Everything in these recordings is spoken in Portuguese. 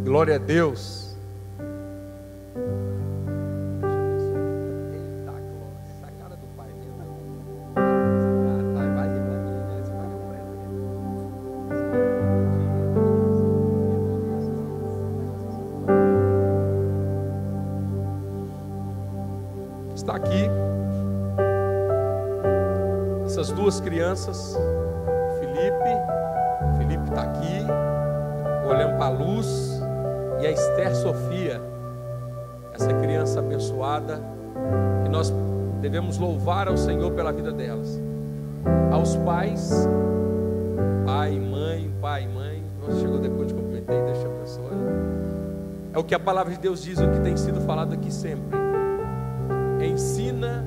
Glória a Deus. Está aqui essas duas crianças, Felipe está aqui, olhando para a luz, e a Esther Sofia, essa criança abençoada, que nós devemos louvar ao Senhor pela vida delas. Aos pais, pai e mãe, nossa, chegou depois de cumprimentei, Deus te abençoe. É o que a palavra de Deus diz, o que tem sido falado aqui sempre. Ensina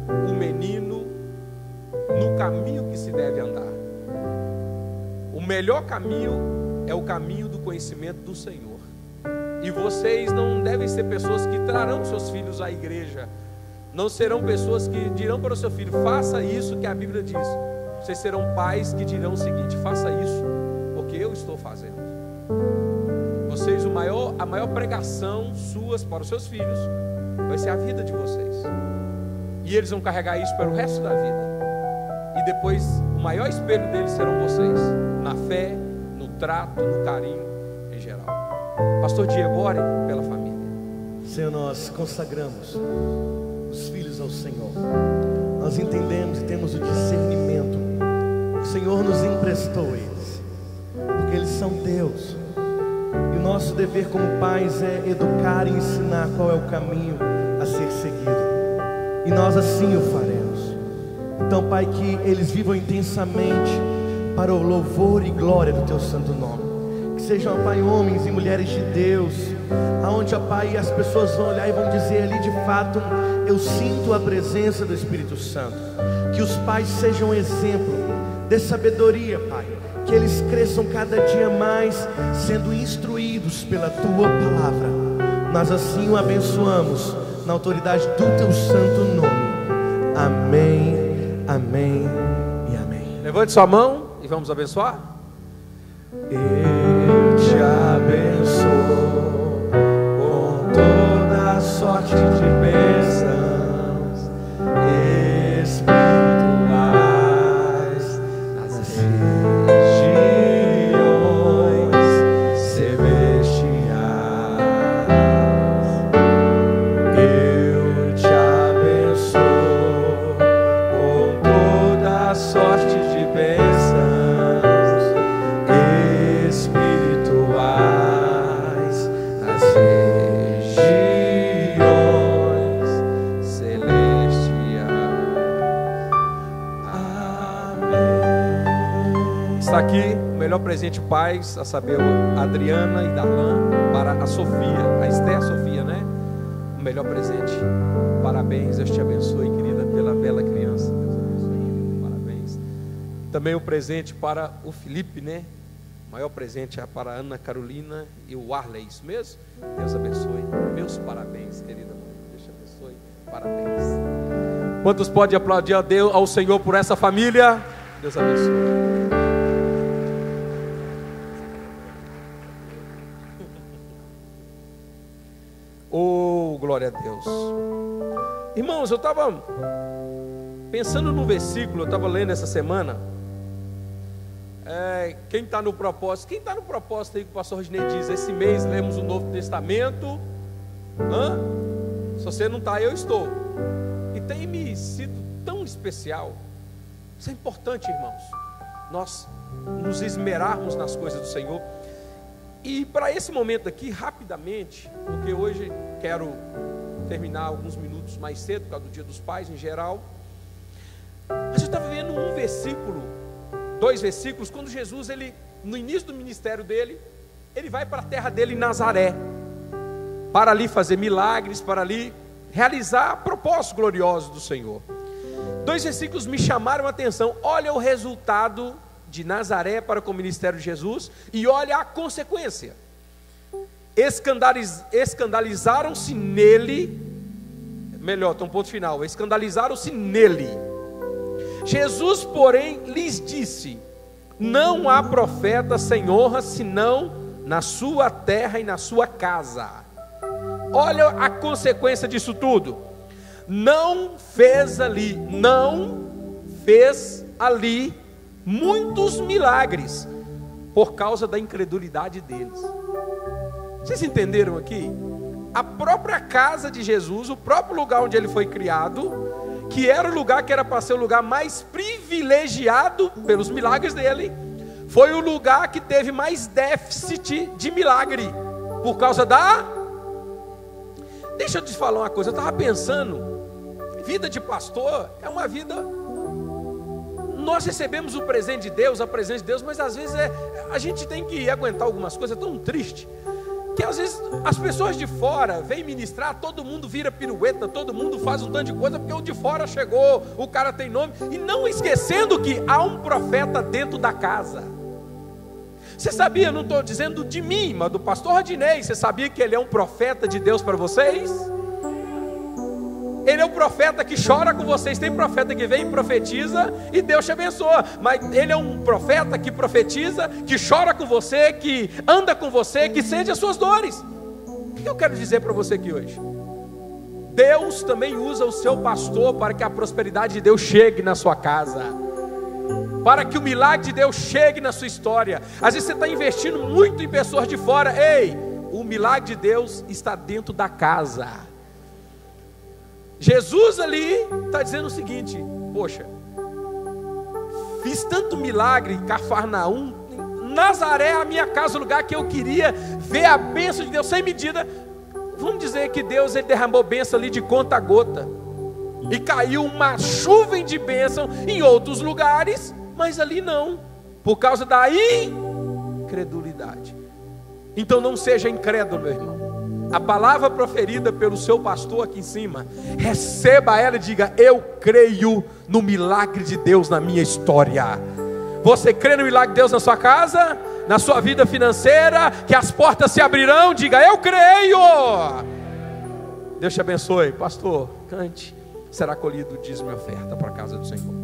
o menino no caminho que se deve andar. O melhor caminho é o caminho do conhecimento do Senhor. E vocês não devem ser pessoas que trarão seus filhos à igreja. Não serão pessoas que dirão para o seu filho: faça isso que a Bíblia diz. Vocês serão pais que dirão o seguinte: faça isso porque eu estou fazendo. Vocês, a maior pregação suas para os seus filhos vai ser a vida de vocês. E eles vão carregar isso para o resto da vida. E depois, o maior espelho deles serão vocês, na fé, no trato, no carinho em geral. Pastor Diego, ore pela família. Senhor, nós consagramos os filhos ao Senhor. Nós entendemos e temos o discernimento. O Senhor nos emprestou eles, porque eles são Deus. E o nosso dever como pais é educar e ensinar qual é o caminho a ser seguido. E nós assim o faremos. Então, Pai, que eles vivam intensamente para o louvor e glória do Teu santo nome. Que sejam, Pai, homens e mulheres de Deus, aonde, Pai, as pessoas vão olhar e vão dizer ali: de fato, eu sinto a presença do Espírito Santo. Que os pais sejam exemplo de sabedoria, Pai. Que eles cresçam cada dia mais, sendo instruídos pela Tua palavra. Nós assim o abençoamos, na autoridade do Teu santo nome. Amém, amém e amém. Levante sua mão e vamos abençoar. Eu te abençoo com toda sorte de bênçãos espirituais nas regiões celestiais. Eu te abençoo com toda sorte de bênçãos espirituais nas regiões celestiais. Amém. Está aqui o melhor presente pais, a saber, a Adriana e Darlan, para a Sofia, a Esther Sofia, né? O melhor presente. Parabéns, Deus te abençoe, querida, pela bela criança. Deus abençoe, parabéns. Também o presente para o Felipe, né? O maior presente é para a Ana Carolina e o Arley, isso mesmo? Deus abençoe. Meus parabéns, querida mãe. Deus te abençoe. Parabéns. Quantos podem aplaudir a Deus, ao Senhor por essa família? Deus abençoe. Oh, glória a Deus. Irmãos, eu estava pensando no versículo, eu estava lendo essa semana. Quem está no propósito? Quem está no propósito aí que o pastor Rodinei diz? Esse mês lemos o Novo Testamento. Se você não está, eu estou. E tem me sido tão especial. Isso é importante, irmãos, nós nos esmerarmos nas coisas do Senhor. E para esse momento aqui, rapidamente, porque hoje quero terminar alguns minutos mais cedo, por causa do Dia dos Pais em geral. A gente está vivendo um versículo, 2 versículos, quando Jesus, no início do ministério dele, ele vai para a terra dele em Nazaré, para ali fazer milagres, para ali realizar propósitos gloriosos do Senhor. 2 versículos me chamaram a atenção. Olha o resultado de Nazaré para com o ministério de Jesus, e olha a consequência. Escandalizaram-se nele, melhor, tem um ponto final, escandalizaram-se nele. Jesus, porém, lhes disse: não há profeta sem honra, senão na sua terra e na sua casa. Olha a consequência disso tudo. Não fez ali muitos milagres por causa da incredulidade deles. Vocês entenderam aqui? A própria casa de Jesus, o próprio lugar onde ele foi criado, que era o lugar que era para ser o lugar mais privilegiado pelos milagres dele, foi o lugar que teve mais déficit de milagre, por causa da... Deixa eu te falar uma coisa, eu estava pensando, vida de pastor é uma vida... Nós recebemos o presente de Deus, a presença de Deus, mas às vezes a gente tem que aguentar algumas coisas, é tão triste, que às vezes as pessoas de fora vêm ministrar, todo mundo vira pirueta, todo mundo faz um tanto de coisa, porque o de fora chegou, o cara tem nome, e não esquecendo que há um profeta dentro da casa. Você sabia, eu não estou dizendo de mim, mas do pastor Rodinei, você sabia que ele é um profeta de Deus para vocês? Ele é o profeta que chora com vocês. Tem profeta que vem e profetiza e Deus te abençoa, mas ele é um profeta que profetiza, que chora com você, que anda com você, que sente as suas dores. O que eu quero dizer para você aqui hoje? Deus também usa o seu pastor para que a prosperidade de Deus chegue na sua casa, para que o milagre de Deus chegue na sua história. Às vezes você está investindo muito em pessoas de fora. Ei, o milagre de Deus está dentro da casa. Jesus ali está dizendo o seguinte: poxa, fiz tanto milagre em Cafarnaum, Nazaré é a minha casa, o lugar que eu queria ver a bênção de Deus sem medida. Vamos dizer que Deus ele derramou bênção ali de conta a gota, e caiu uma chuva de bênção em outros lugares, mas ali não, por causa da incredulidade. Então não seja incrédulo, meu irmão. A palavra proferida pelo seu pastor aqui em cima, receba ela e diga: eu creio no milagre de Deus na minha história. Você crê no milagre de Deus na sua casa, na sua vida financeira, que as portas se abrirão? Diga: eu creio. Deus te abençoe. Pastor, cante. Será colhido o dízimo e oferta para a casa do Senhor.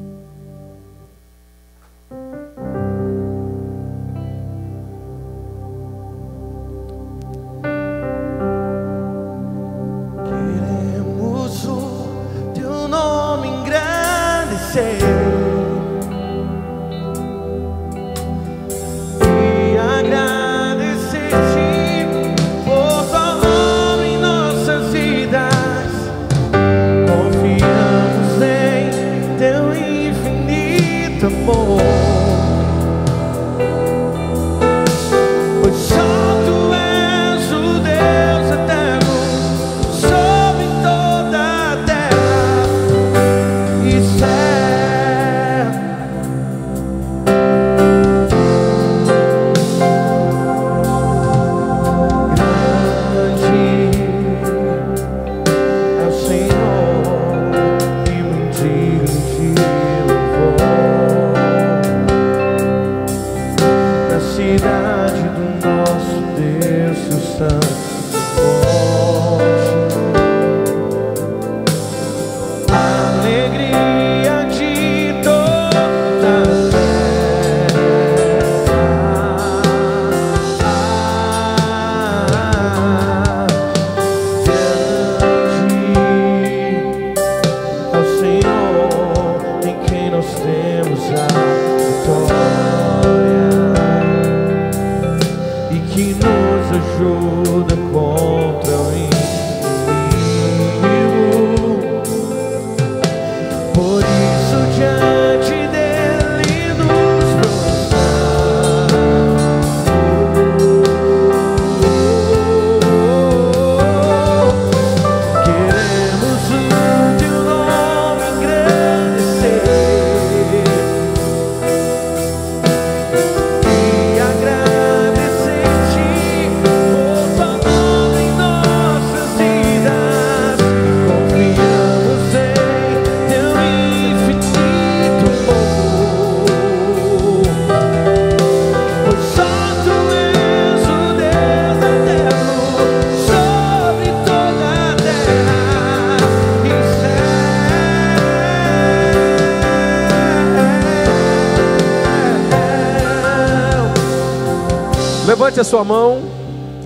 Levante a sua mão.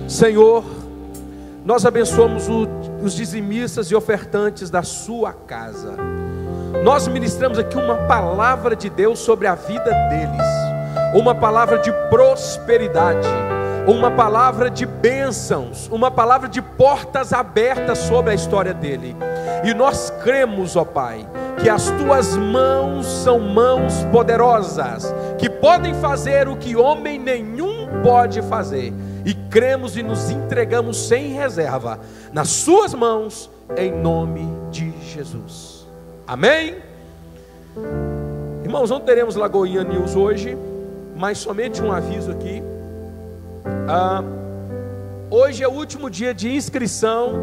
Senhor, nós abençoamos os dizimistas e ofertantes da sua casa. Nós ministramos aqui uma palavra de Deus sobre a vida deles, uma palavra de prosperidade, uma palavra de bênçãos, uma palavra de portas abertas sobre a história dele. E nós cremos, ó Pai, que as tuas mãos são mãos poderosas, que podem fazer o que homem nenhum pode fazer. E cremos e nos entregamos sem reserva nas suas mãos, em nome de Jesus. Amém? Irmãos, não teremos Lagoinha News hoje, mas somente um aviso aqui. Hoje é o último dia de inscrição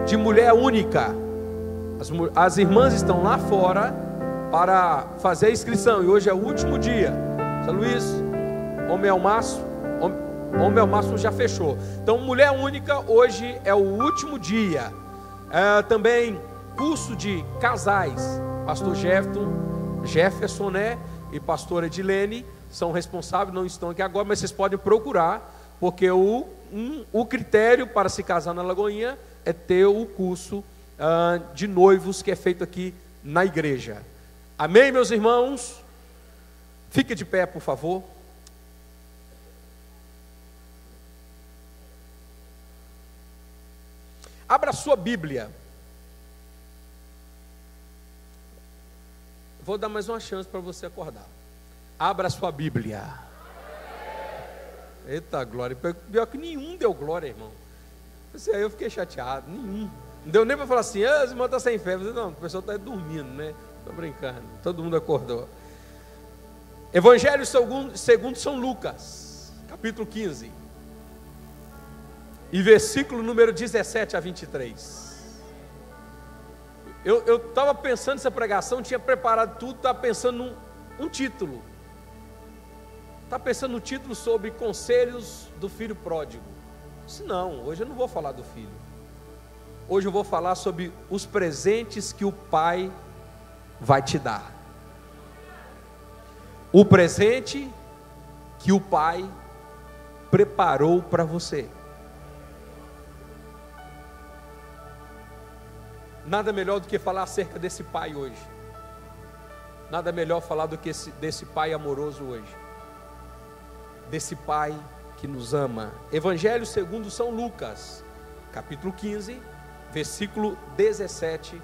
de Mulher Única. As irmãs estão lá fora para fazer a inscrição, e hoje é o último dia. São Luís, Homem ao Máximo já fechou. Então, Mulher Única, hoje é o último dia. Também curso de casais. Pastor Jefferson, né, e pastora Edilene são responsáveis, não estão aqui agora, mas vocês podem procurar, porque o critério para se casar na Lagoinha é ter o curso de noivos que é feito aqui na igreja. Amém, meus irmãos? Fique de pé, por favor. Abra a sua Bíblia. Vou dar mais uma chance para você acordar. Abra a sua Bíblia. Eita glória. Pior que nenhum deu glória, irmão. Aí eu fiquei chateado. Nenhum. Não deu nem para falar assim, os irmãos estão sem fé. Não, o pessoal está dormindo, né? Estou brincando. Todo mundo acordou. Evangelho segundo São Lucas, capítulo 15. E versículo número 17 a 23. Eu estava pensando nessa pregação, tinha preparado tudo, estava pensando num título. Estava pensando no título sobre conselhos do filho pródigo. Disse, não, hoje eu não vou falar do filho. Hoje eu vou falar sobre os presentes que o pai vai te dar. O presente que o pai preparou para você. Nada melhor do que falar acerca desse pai hoje. Nada melhor falar do que desse pai amoroso hoje. Desse pai que nos ama. Evangelho segundo São Lucas, capítulo 15, versículo 17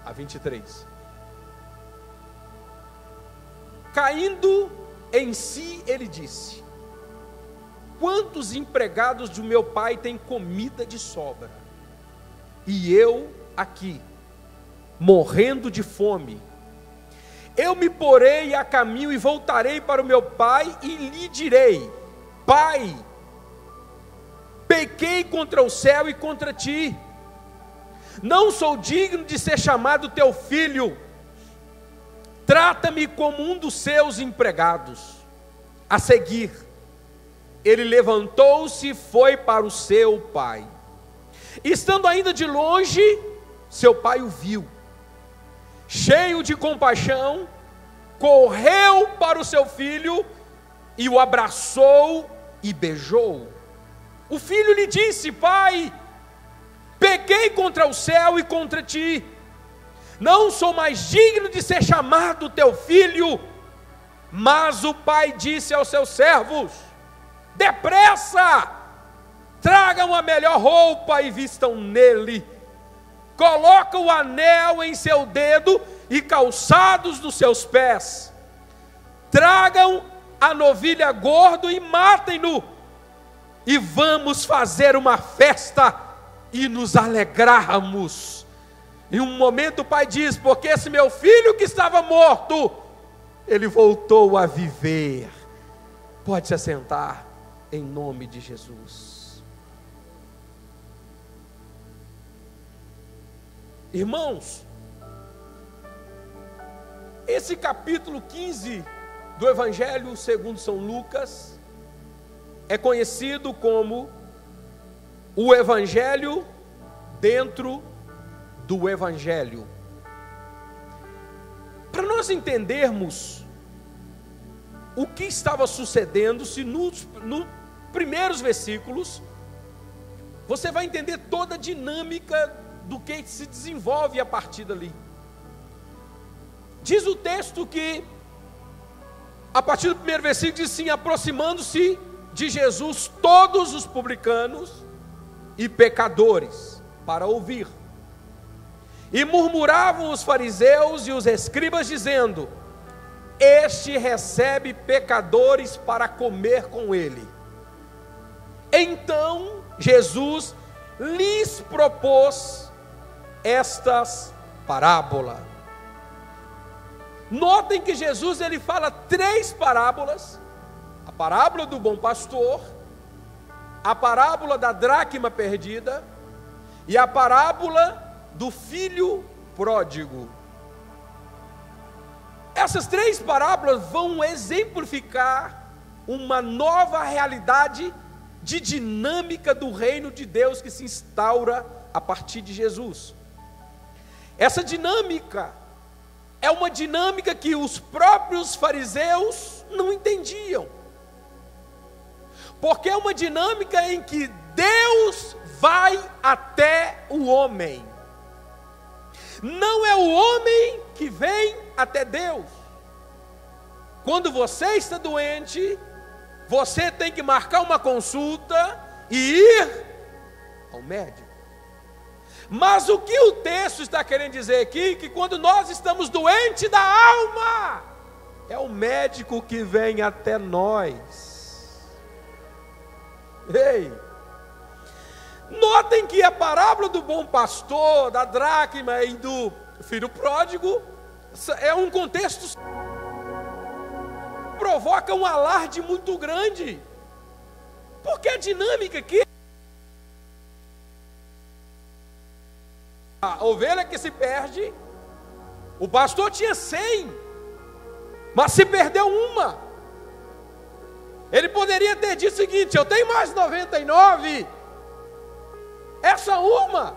a 23. Caindo em si, ele disse: quantos empregados do meu pai têm comida de sobra, e eu aqui, morrendo de fome? Eu me porei a caminho e voltarei para o meu pai e lhe direi: Pai, pequei contra o céu e contra ti, não sou digno de ser chamado teu filho, trata-me como um dos seus empregados. A seguir, ele levantou-se e foi para o seu pai. Estando ainda de longe, seu pai o viu, cheio de compaixão, correu para o seu filho e o abraçou e beijou. O filho lhe disse: Pai, pequei contra o céu e contra ti, não sou mais digno de ser chamado teu filho. Mas o pai disse aos seus servos: depressa, tragam a melhor roupa e vistam nele, colocam o anel em seu dedo e calçados nos seus pés, tragam a novilha gordo e matem-no, e vamos fazer uma festa e nos alegrarmos. Em um momento o pai diz: porque esse meu filho que estava morto, ele voltou a viver. Pode se assentar, em nome de Jesus. Irmãos, esse capítulo 15 do Evangelho segundo São Lucas é conhecido como o Evangelho dentro do Evangelho. Para nós entendermos o que estava sucedendo, se no primeiros versículos, você vai entender toda a dinâmica do que se desenvolve a partir dali. Diz o texto que, a partir do primeiro versículo, diz assim: aproximando-se de Jesus todos os publicanos e pecadores para ouvir. E murmuravam os fariseus e os escribas, dizendo: este recebe pecadores para comer com ele. Então Jesus lhes propôs estas parábolas. Notem que Jesus ele fala 3 parábolas: a parábola do bom pastor, a parábola da dracma perdida e a parábola do filho pródigo. Essas 3 parábolas vão exemplificar uma nova realidade de dinâmica do reino de Deus que se instaura a partir de Jesus. Essa dinâmica é uma dinâmica que os próprios fariseus não entendiam, porque é uma dinâmica em que Deus vai até o homem, não é o homem que vem até Deus. Quando você está doente, você tem que marcar uma consulta e ir ao médico. Mas o que o texto está querendo dizer aqui, que quando nós estamos doentes da alma, é o médico que vem até nós. Ei, notem que a parábola do bom pastor, da dracma e do filho pródigo é um contexto que provoca um alarde muito grande, porque a dinâmica aqui, a ovelha que se perde, o pastor tinha 100, mas se perdeu uma. Ele poderia ter dito o seguinte: eu tenho mais 99, essa uma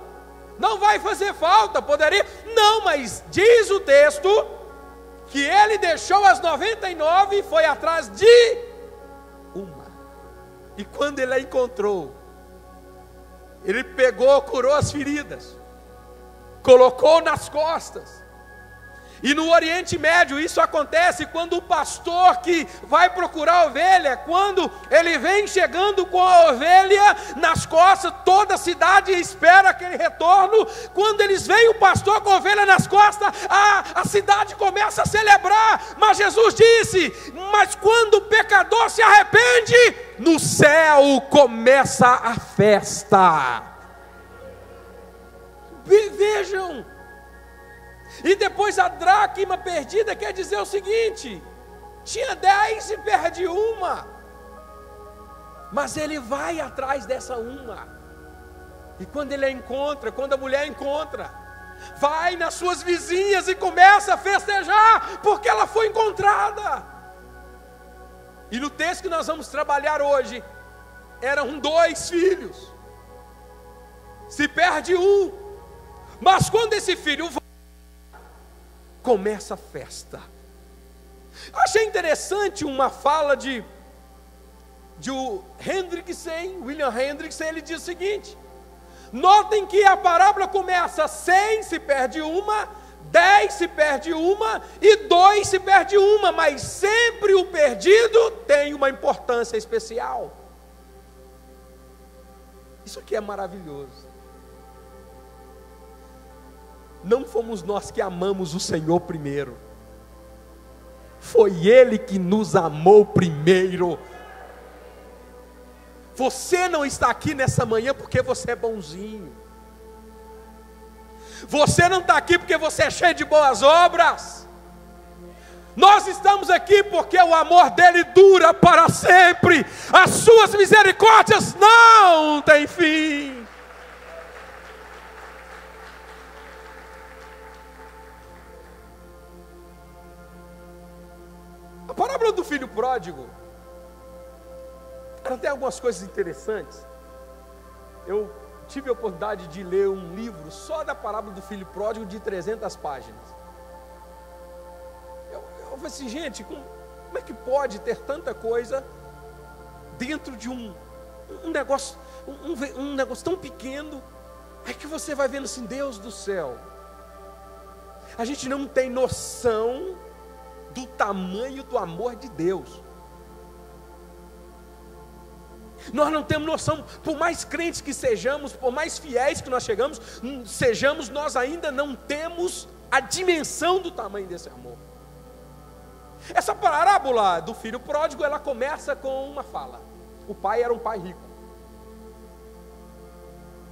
não vai fazer falta. Poderia, não, mas diz o texto que ele deixou as 99 e foi atrás de uma. E quando ele a encontrou, ele pegou, curou as feridas, colocou nas costas. E no Oriente Médio isso acontece quando o pastor que vai procurar a ovelha, quando ele vem chegando com a ovelha nas costas, toda a cidade espera aquele retorno. Quando eles veem o pastor com a ovelha nas costas, a cidade começa a celebrar. Mas Jesus disse: mas quando o pecador se arrepende, no céu começa a festa. Vejam. E depois a dracma perdida quer dizer o seguinte: tinha 10 e perde uma, mas ele vai atrás dessa uma. E quando ele a encontra, quando a mulher encontra, vai nas suas vizinhas e começa a festejar, porque ela foi encontrada. E no texto que nós vamos trabalhar hoje, eram 2 filhos, se perde um, mas quando esse filho vai, começa a festa. Achei interessante uma fala de William Hendrickson. Ele diz o seguinte: notem que a parábola começa: 100 se perde uma, 10 se perde uma e 2 se perde uma, mas sempre o perdido tem uma importância especial. Isso aqui é maravilhoso. Não fomos nós que amamos o Senhor primeiro, foi Ele que nos amou primeiro. Você não está aqui nessa manhã porque você é bonzinho, você não está aqui porque você é cheio de boas obras. Nós estamos aqui porque o amor dele dura para sempre, as suas misericórdias não têm fim. A parábola do filho pródigo, ela tem algumas coisas interessantes. Eu tive a oportunidade de ler um livro só da parábola do filho pródigo de 300 páginas. Eu falei assim: gente, como é que pode ter tanta coisa dentro de um um negócio tão pequeno, é que você vai vendo assim, Deus do céu, a gente não tem noção do tamanho do amor de Deus. Nós não temos noção, por mais crentes que sejamos, por mais fiéis que nós sejamos, nós ainda não temos a dimensão do tamanho desse amor. Essa parábola do filho pródigo, ela começa com uma fala. O pai era um pai rico,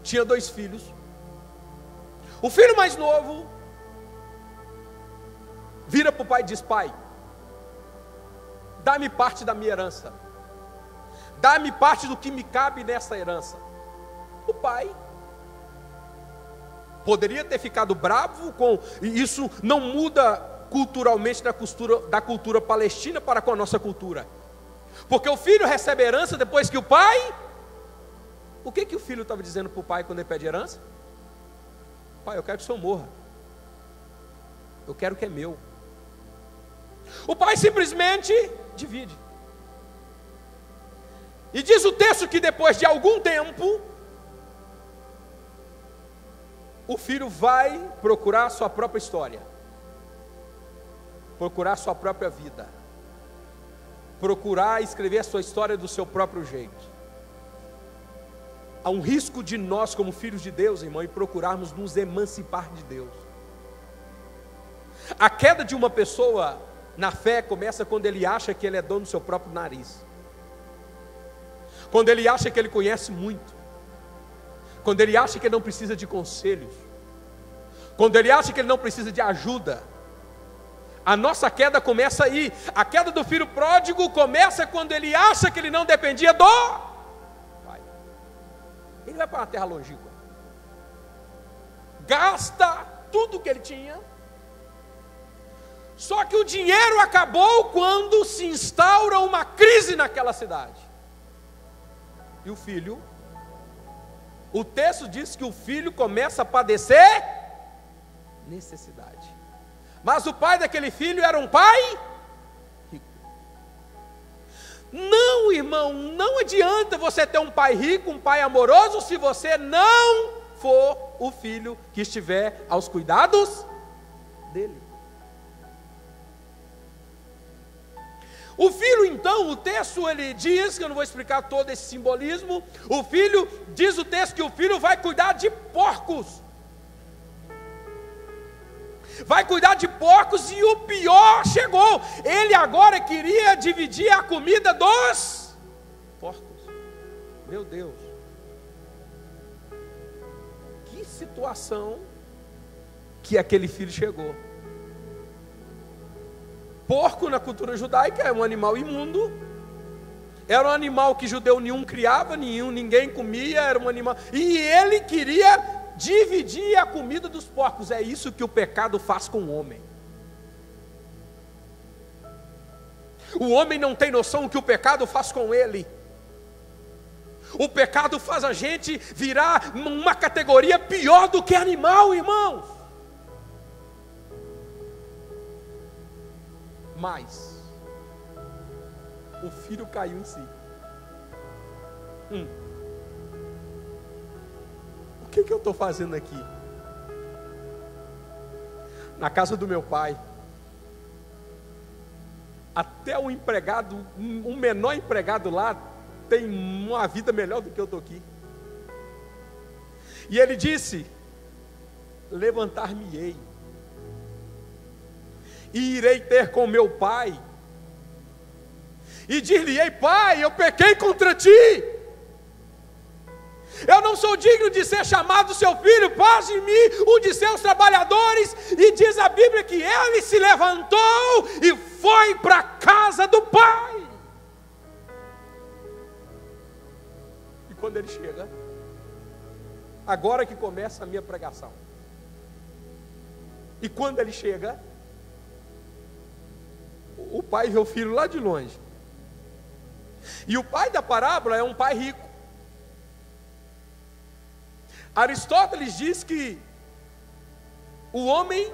tinha 2 filhos. O filho mais novo vira para o pai e diz: pai, dá-me parte da minha herança, dá-me parte do que me cabe nessa herança. O pai poderia ter ficado bravo com isso. Não muda culturalmente da cultura palestina para com a nossa cultura, porque o filho recebe herança depois que o pai... O que o filho estava dizendo para o pai quando ele pede herança? Pai, eu quero que o senhor morra, eu quero o que é meu. O pai simplesmente divide. E diz o texto que depois de algum tempo, o filho vai procurar a sua própria história, procurar a sua própria vida, procurar escrever a sua história do seu próprio jeito. Há um risco de nós, como filhos de Deus, irmão, e procurarmos nos emancipar de Deus. A queda de uma pessoa na fé começa quando ele acha que ele é dono do seu próprio nariz, quando ele acha que ele conhece muito, quando ele acha que ele não precisa de conselhos, quando ele acha que ele não precisa de ajuda. A nossa queda começa aí. A queda do filho pródigo começa quando ele acha que ele não dependia do pai. Ele vai para uma terra longínqua, gasta tudo que ele tinha. Só que o dinheiro acabou quando se instaura uma crise naquela cidade. E o filho, o texto diz que o filho começa a padecer necessidade. Mas o pai daquele filho era um pai rico. Não, irmão, não adianta você ter um pai rico, um pai amoroso, se você não for o filho que estiver aos cuidados dele. O filho, então, o texto ele diz, que eu não vou explicar todo esse simbolismo. O filho, diz o texto que o filho vai cuidar de porcos. Vai cuidar de porcos, e o pior chegou. Ele agora queria dividir a comida dos porcos. Meu Deus, que situação que aquele filho chegou. Porco na cultura judaica é um animal imundo. Era um animal que judeu nenhum criava, ninguém comia, era um animal. E ele queria dividir a comida dos porcos. É isso que o pecado faz com o homem. O homem não tem noção do que o pecado faz com ele. O pecado faz a gente virar uma categoria pior do que animal, irmãos. Mas o filho caiu em si. O que eu estou fazendo aqui? Na casa do meu pai, até o empregado, o menor empregado lá, tem uma vida melhor do que eu estou aqui. E ele disse: levantar-me-ei, e irei ter com meu pai, e dir-lhe-ei: pai, eu pequei contra ti, eu não sou digno de ser chamado seu filho, faz de mim um de seus trabalhadores. E diz a Bíblia que ele se levantou e foi para a casa do pai. E quando ele chega, agora que começa a minha pregação, e quando ele chega, o pai vê o filho lá de longe. E o pai da parábola é um pai rico. Aristóteles diz que o homem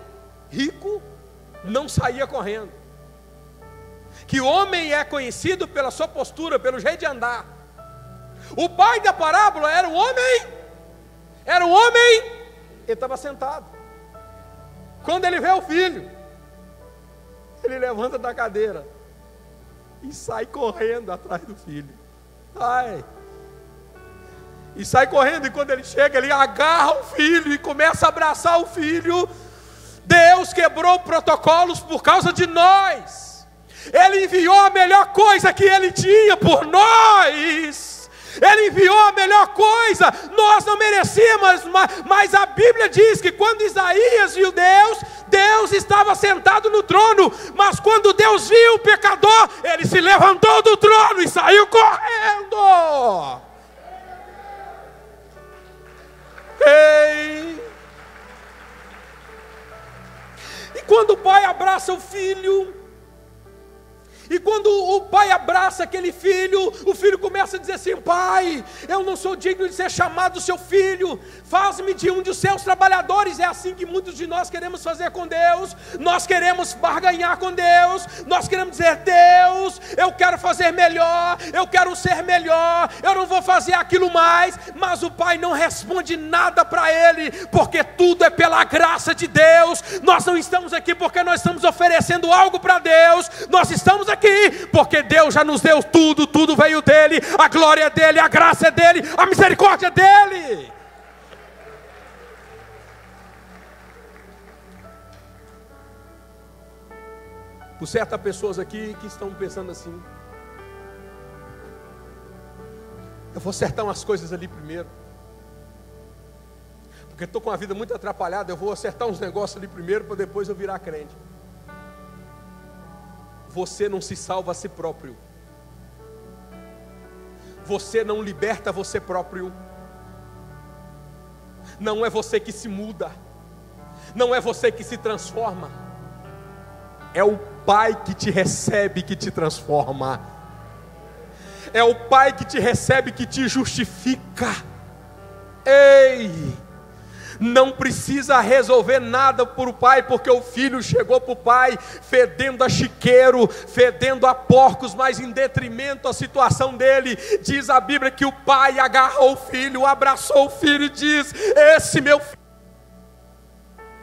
rico não saía correndo, que o homem é conhecido pela sua postura, pelo jeito de andar. O pai da parábola era um homem, ele estava sentado. Quando ele vê o filho, ele levanta da cadeira e sai correndo atrás do filho. E sai correndo, e quando ele chega, ele agarra o filho e começa a abraçar o filho. Deus quebrou protocolos por causa de nós. Ele enviou a melhor coisa que Ele tinha por nós. Ele enviou a melhor coisa. Nós não merecíamos, mas a Bíblia diz que quando Isaías viu Deus estava sentado no trono. Mas quando Deus viu o pecador, Ele se levantou do trono e saiu correndo. Ei! E quando o pai abraça o filho, e quando o pai abraça aquele filho, o filho começa a dizer assim: pai, eu não sou digno de ser chamado seu filho, faz-me de um dos seus trabalhadores. É assim que muitos de nós queremos fazer com Deus. Nós queremos barganhar com Deus, nós queremos dizer: Deus, eu quero fazer melhor, eu quero ser melhor, eu não vou fazer aquilo mais. Mas o pai não responde nada para ele, porque tudo é pela graça de Deus. Nós não estamos aqui porque nós estamos oferecendo algo para Deus, nós estamos aqui porque Deus já nos deu tudo, tudo veio dele, a glória é dele, a graça é dele, a misericórdia é dele. Por certas pessoas aqui que estão pensando assim: eu vou acertar umas coisas ali primeiro, porque estou com a vida muito atrapalhada, eu vou acertar uns negócios ali primeiro para depois eu virar crente. Você não se salva a si próprio. Você não liberta você próprio. Não é você que se muda. Não é você que se transforma. É o Pai que te recebe, que te transforma. É o Pai que te recebe, que te justifica. Ei! Não precisa resolver nada por o pai, porque o filho chegou para o pai fedendo a chiqueiro, fedendo a porcos, mas em detrimento à situação dele. Diz a Bíblia que o pai agarrou o filho, abraçou o filho e diz: esse meu filho.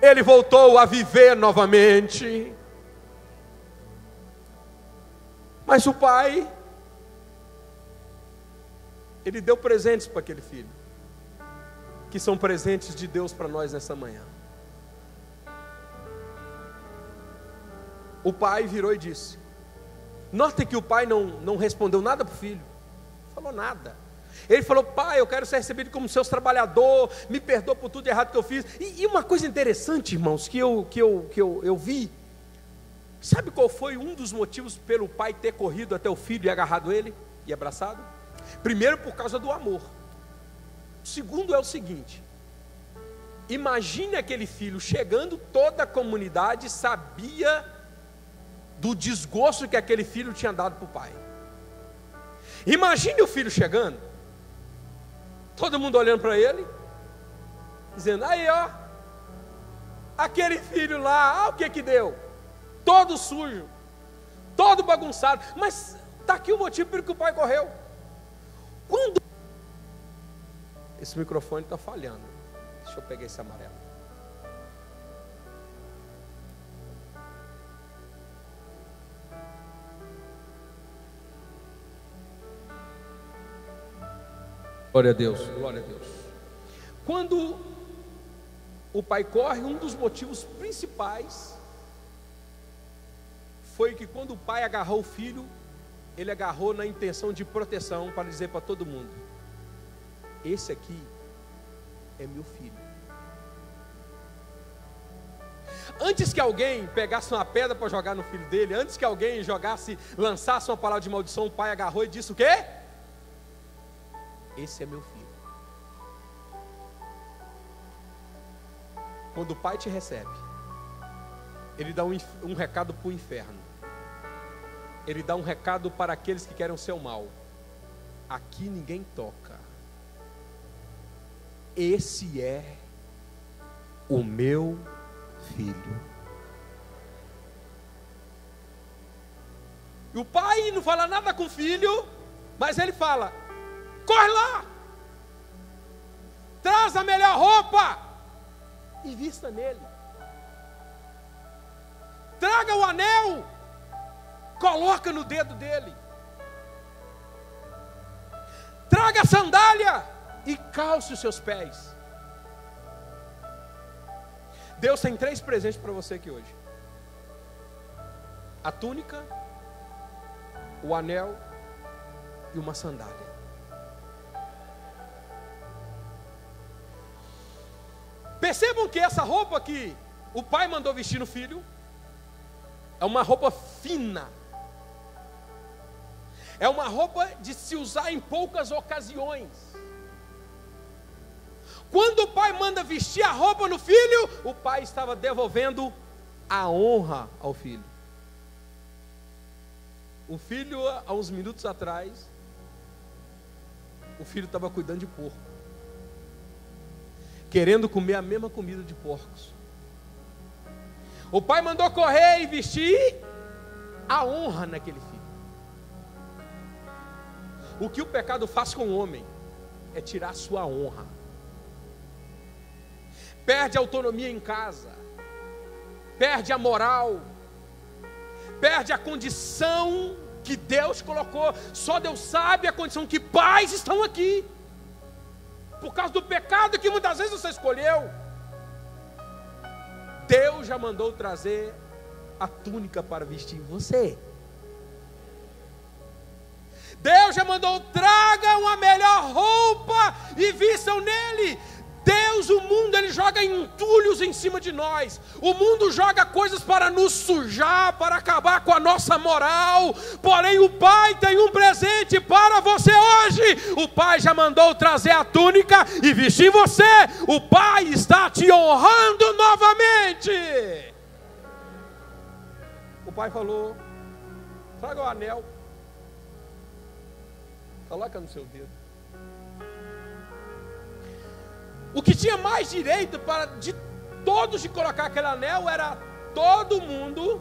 Ele voltou a viver novamente. Mas o pai, ele deu presentes para aquele filho, que são presentes de Deus para nós nessa manhã. O pai virou e disse: notem que o pai não respondeu nada para o filho, não falou nada. Ele falou: pai, eu quero ser recebido como seu trabalhador, me perdoa por tudo errado que eu fiz. E uma coisa interessante, irmãos, que eu vi, sabe qual foi um dos motivos pelo pai ter corrido até o filho e agarrado ele e abraçado? Primeiro, por causa do amor. O segundo é o seguinte: imagine aquele filho chegando, toda a comunidade sabia do desgosto que aquele filho tinha dado para o pai. Imagine o filho chegando, todo mundo olhando para ele, dizendo: aí ó, aquele filho lá, o que que deu? Todo sujo, todo bagunçado. Mas está aqui o motivo pelo que o pai correu. Quando esse microfone está falhando, deixa eu pegar esse amarelo. Glória a Deus, glória a Deus. Quando o pai corre, um dos motivos principais foi que quando o pai agarrou o filho, ele agarrou na intenção de proteção, para dizer para todo mundo: esse aqui é meu filho. Antes que alguém pegasse uma pedra para jogar no filho dele, antes que alguém lançasse uma palavra de maldição, o pai agarrou e disse o quê? Esse é meu filho. Quando o pai te recebe, ele dá um recado para o inferno. Ele dá um recado para aqueles que querem o seu mal: aqui ninguém toca. Esse é o meu filho. E o pai não fala nada com o filho, mas ele fala: Corre lá. Traz a melhor roupa e vista nele. Traga o anel, coloca no dedo dele. Traga a sandália e calce os seus pés. Deus tem 3 presentes para você aqui hoje: a túnica, o anel e uma sandália. Percebam que essa roupa que o pai mandou vestir no filho é uma roupa fina. É uma roupa de se usar em poucas ocasiões. Quando o pai manda vestir a roupa no filho, o pai estava devolvendo a honra ao filho. O filho, há uns minutos atrás, o filho estava cuidando de porco, querendo comer a mesma comida de porcos. O pai mandou correr e vestir a honra naquele filho. O que o pecado faz com o homem é tirar sua honra. Perde a autonomia em casa, perde a moral, perde a condição que Deus colocou. Só Deus sabe a condição que pais estão aqui, por causa do pecado que muitas vezes você escolheu. Deus já mandou trazer a túnica para vestir você. Deus já mandou: tragam a melhor roupa e vistam nele. Deus, o mundo, ele joga entulhos em cima de nós. O mundo joga coisas para nos sujar, para acabar com a nossa moral. Porém o Pai tem um presente para você hoje. O Pai já mandou trazer a túnica e vestir você. O Pai está te honrando novamente. O Pai falou: traga o anel, coloca no seu dedo. O que tinha mais direito de todos de colocar aquele anel era todo mundo,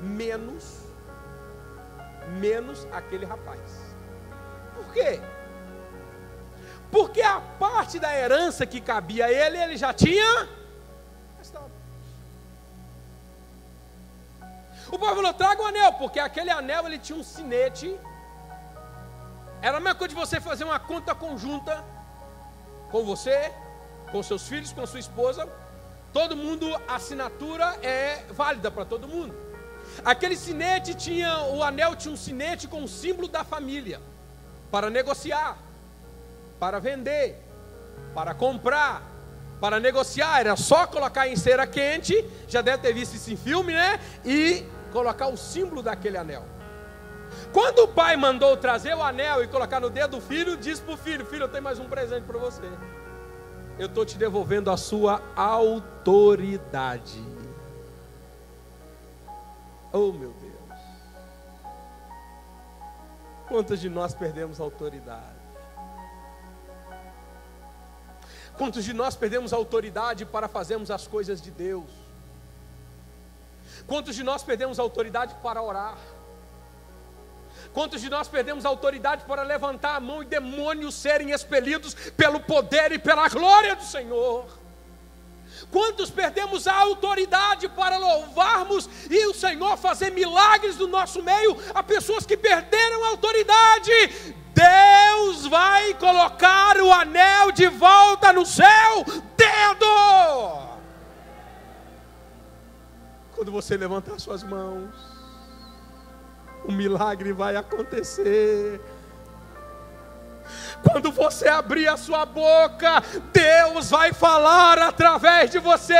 menos aquele rapaz. Por quê? Porque a parte da herança que cabia a ele já tinha gastado. O povo falou: traga o anel, porque aquele anel ele tinha um sinete. Era a mesma coisa de você fazer uma conta conjunta com você, com seus filhos, com sua esposa. Todo mundo, a assinatura é válida para todo mundo. Aquele sinete o anel tinha um sinete com o símbolo da família, para negociar, para vender, para comprar, para negociar. Era só colocar em cera quente, já deve ter visto isso em filme, né? E colocar o símbolo daquele anel. Quando o pai mandou trazer o anel e colocar no dedo do filho, disse para o filho: filho, eu tenho mais um presente para você. Eu estou te devolvendo a sua autoridade. Oh meu Deus, quantos de nós perdemos a autoridade? Quantos de nós perdemos a autoridade para fazermos as coisas de Deus? Quantos de nós perdemos a autoridade para orar? Quantos de nós perdemos a autoridade para levantar a mão e demônios serem expelidos pelo poder e pela glória do Senhor? Quantos perdemos a autoridade para louvarmos e o Senhor fazer milagres no nosso meio? Há pessoas que perderam a autoridade. Deus vai colocar o anel de volta no seu dedo. Quando você levantar suas mãos, um milagre vai acontecer. Quando você abrir a sua boca, Deus vai falar através de você.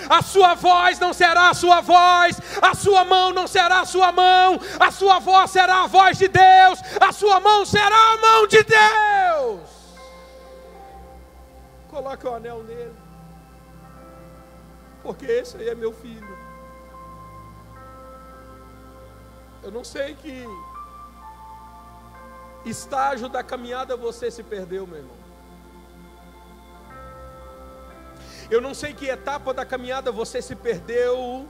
A sua voz não será a sua voz, a sua mão não será a sua mão, a sua voz será a voz de Deus, a sua mão será a mão de Deus. Coloque o anel nele, porque esse aí é meu filho. Eu não sei que estágio da caminhada você se perdeu, meu irmão. Eu não sei que etapa da caminhada você se perdeu.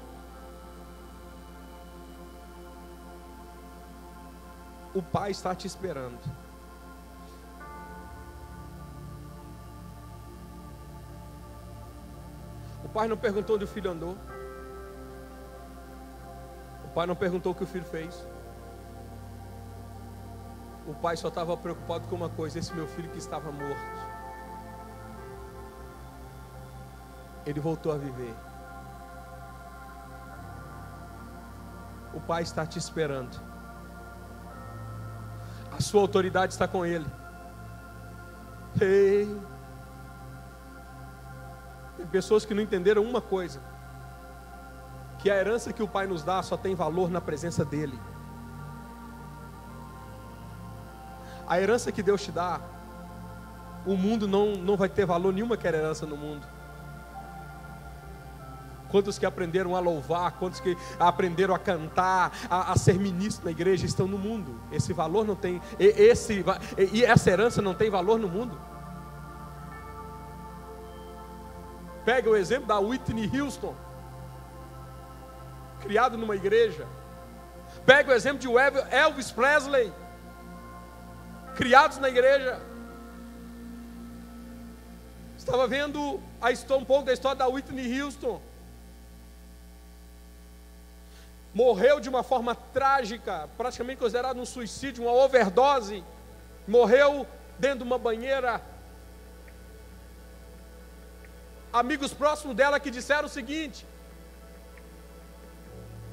O Pai está te esperando. pai não perguntou onde o filho andou. O pai não perguntou o que o filho fez. O pai só estava preocupado com uma coisa: esse meu filho que estava morto, ele voltou a viver. O pai está te esperando. A sua autoridade está com ele. Ei. Tem pessoas que não entenderam uma coisa: que a herança que o pai nos dá só tem valor na presença dele. A herança que Deus te dá, o mundo não vai ter valor nenhuma que era herança no mundo. Quantos que aprenderam a louvar, quantos que aprenderam a cantar, a ser ministro na igreja, estão no mundo. Esse valor não tem, e essa herança não tem valor no mundo. Pega o exemplo da Whitney Houston, criado numa igreja. Pega o exemplo de Elvis Presley, criados na igreja. Estava vendo um pouco da história da Whitney Houston. Morreu de uma forma trágica, praticamente considerado um suicídio, uma overdose. Morreu dentro de uma banheira. Amigos próximos dela que disseram o seguinte: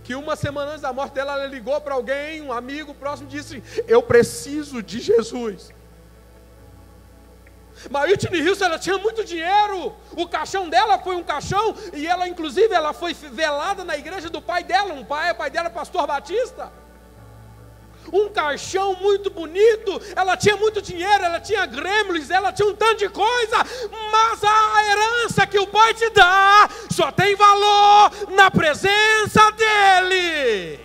que uma semana antes da morte dela, ela ligou para alguém, um amigo próximo, disse: eu preciso de Jesus. Mas Whitney Houston, ela tinha muito dinheiro. O caixão dela foi um caixão, e ela inclusive ela foi velada na igreja do pai dela. O pai dela é pastor batista. Um caixão muito bonito. Ela tinha muito dinheiro, ela tinha gremlins, ela tinha um tanto de coisa. Mas a herança que o pai te dá só tem valor na presença dele.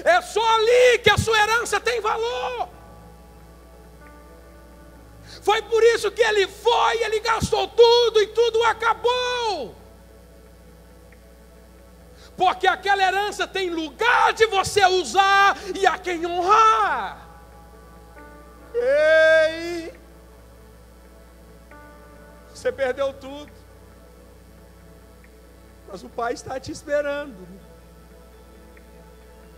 É só ali que a sua herança tem valor. Foi por isso que ele gastou tudo e tudo acabou. Porque aquela herança tem lugar de você usar e a quem honrar. Ei! Você perdeu tudo, mas o pai está te esperando.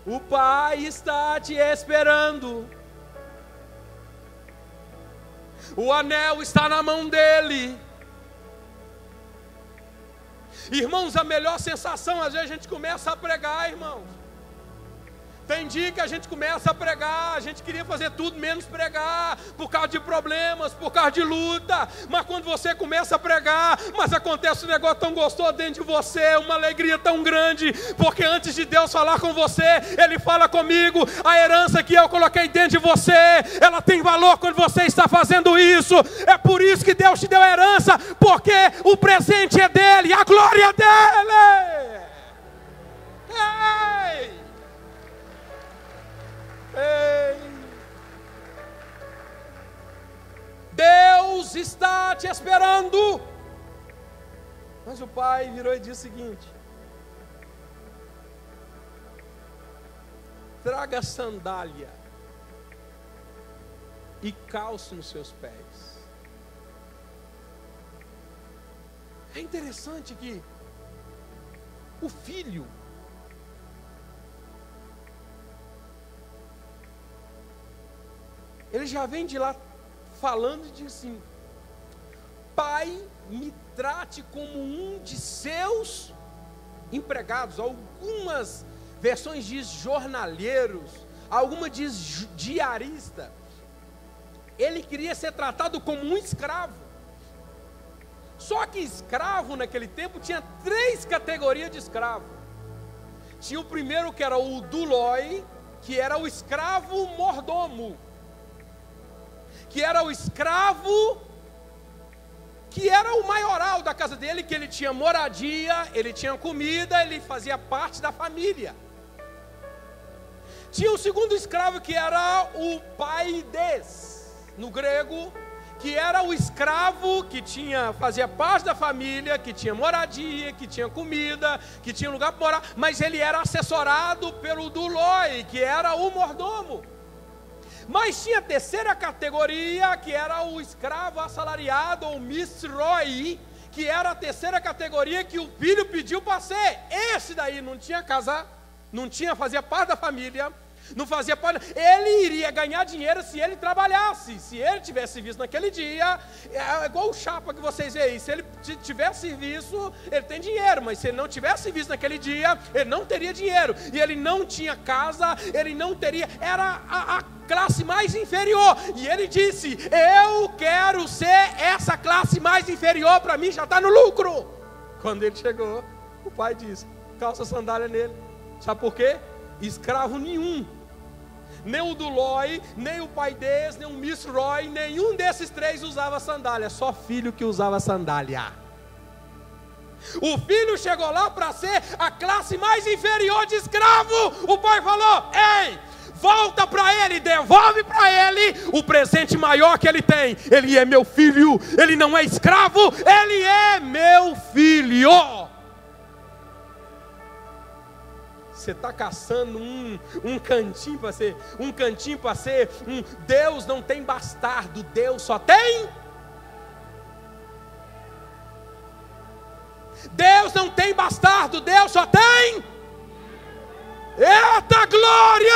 O pai está te esperando. O anel está na mão dele. Irmãos, a melhor sensação, às vezes a gente começa a pregar, irmãos. Tem dia que a gente começa a pregar, a gente queria fazer tudo menos pregar, por causa de problemas, por causa de luta. Mas quando você começa a pregar, mas acontece um negócio tão gostoso dentro de você, uma alegria tão grande, porque antes de Deus falar com você, Ele fala comigo: a herança que eu coloquei dentro de você, ela tem valor quando você está fazendo isso. É por isso que Deus te deu a herança, porque o presente é dele, a glória é dele. Ei! Ei. Deus está te esperando. Mas o pai virou e disse o seguinte: traga sandália e calço nos seus pés. É interessante que o filho, ele já vem de lá falando e diz assim: pai, me trate como um de seus empregados. Algumas versões diz jornalheiros, alguma diz diarista. Ele queria ser tratado como um escravo. Só que escravo naquele tempo tinha 3 categorias de escravo. Tinha o primeiro, que era o duloi, que era o escravo mordomo, que era o escravo, que era o maioral da casa dele, que ele tinha moradia, ele tinha comida, ele fazia parte da família. Tinha o segundo escravo, que era o paides, no grego, que era o escravo que fazia parte da família, que tinha moradia, que tinha comida, que tinha lugar para morar, mas ele era assessorado pelo Duloi, que era o mordomo. Mas tinha a terceira categoria, que era o escravo assalariado, ou misroi, que era a terceira categoria que o filho pediu para ser. Esse daí não tinha casa, fazia parte da família, não fazia parte. Ele iria ganhar dinheiro se ele trabalhasse. Se ele tivesse serviço naquele dia, é igual o chapa que vocês veem. Se ele tiver serviço, ele tem dinheiro. Mas se ele não tivesse serviço naquele dia, ele não teria dinheiro. E ele não tinha casa, ele não teria. Era a classe mais inferior. E ele disse: eu quero ser essa classe mais inferior. Para mim já está no lucro. Quando ele chegou, o pai disse: calça sandália nele. Sabe por quê? Escravo nenhum, nem o Duloi, nem o pai desse, nem o misroi, nenhum desses três usava sandália. Só filho que usava sandália. O filho chegou lá para ser a classe mais inferior de escravo. O pai falou: ei, volta para ele, devolve para ele o presente maior que ele tem. Ele é meu filho, ele não é escravo, ele é meu filho. Você está caçando um cantinho para ser, Deus não tem bastardo, Deus só tem. Deus não tem bastardo, Deus só tem. Eita glória!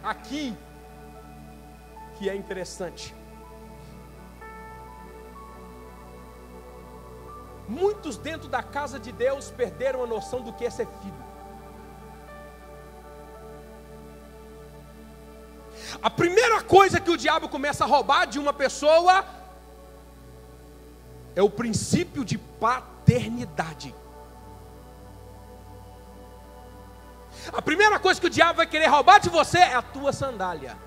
Aqui que é interessante. Muitos dentro da casa de Deus perderam a noção do que é ser filho. A primeira coisa que o diabo começa a roubar de uma pessoa é o princípio de paternidade. A primeira coisa que o diabo vai querer roubar de você é a tua sandália.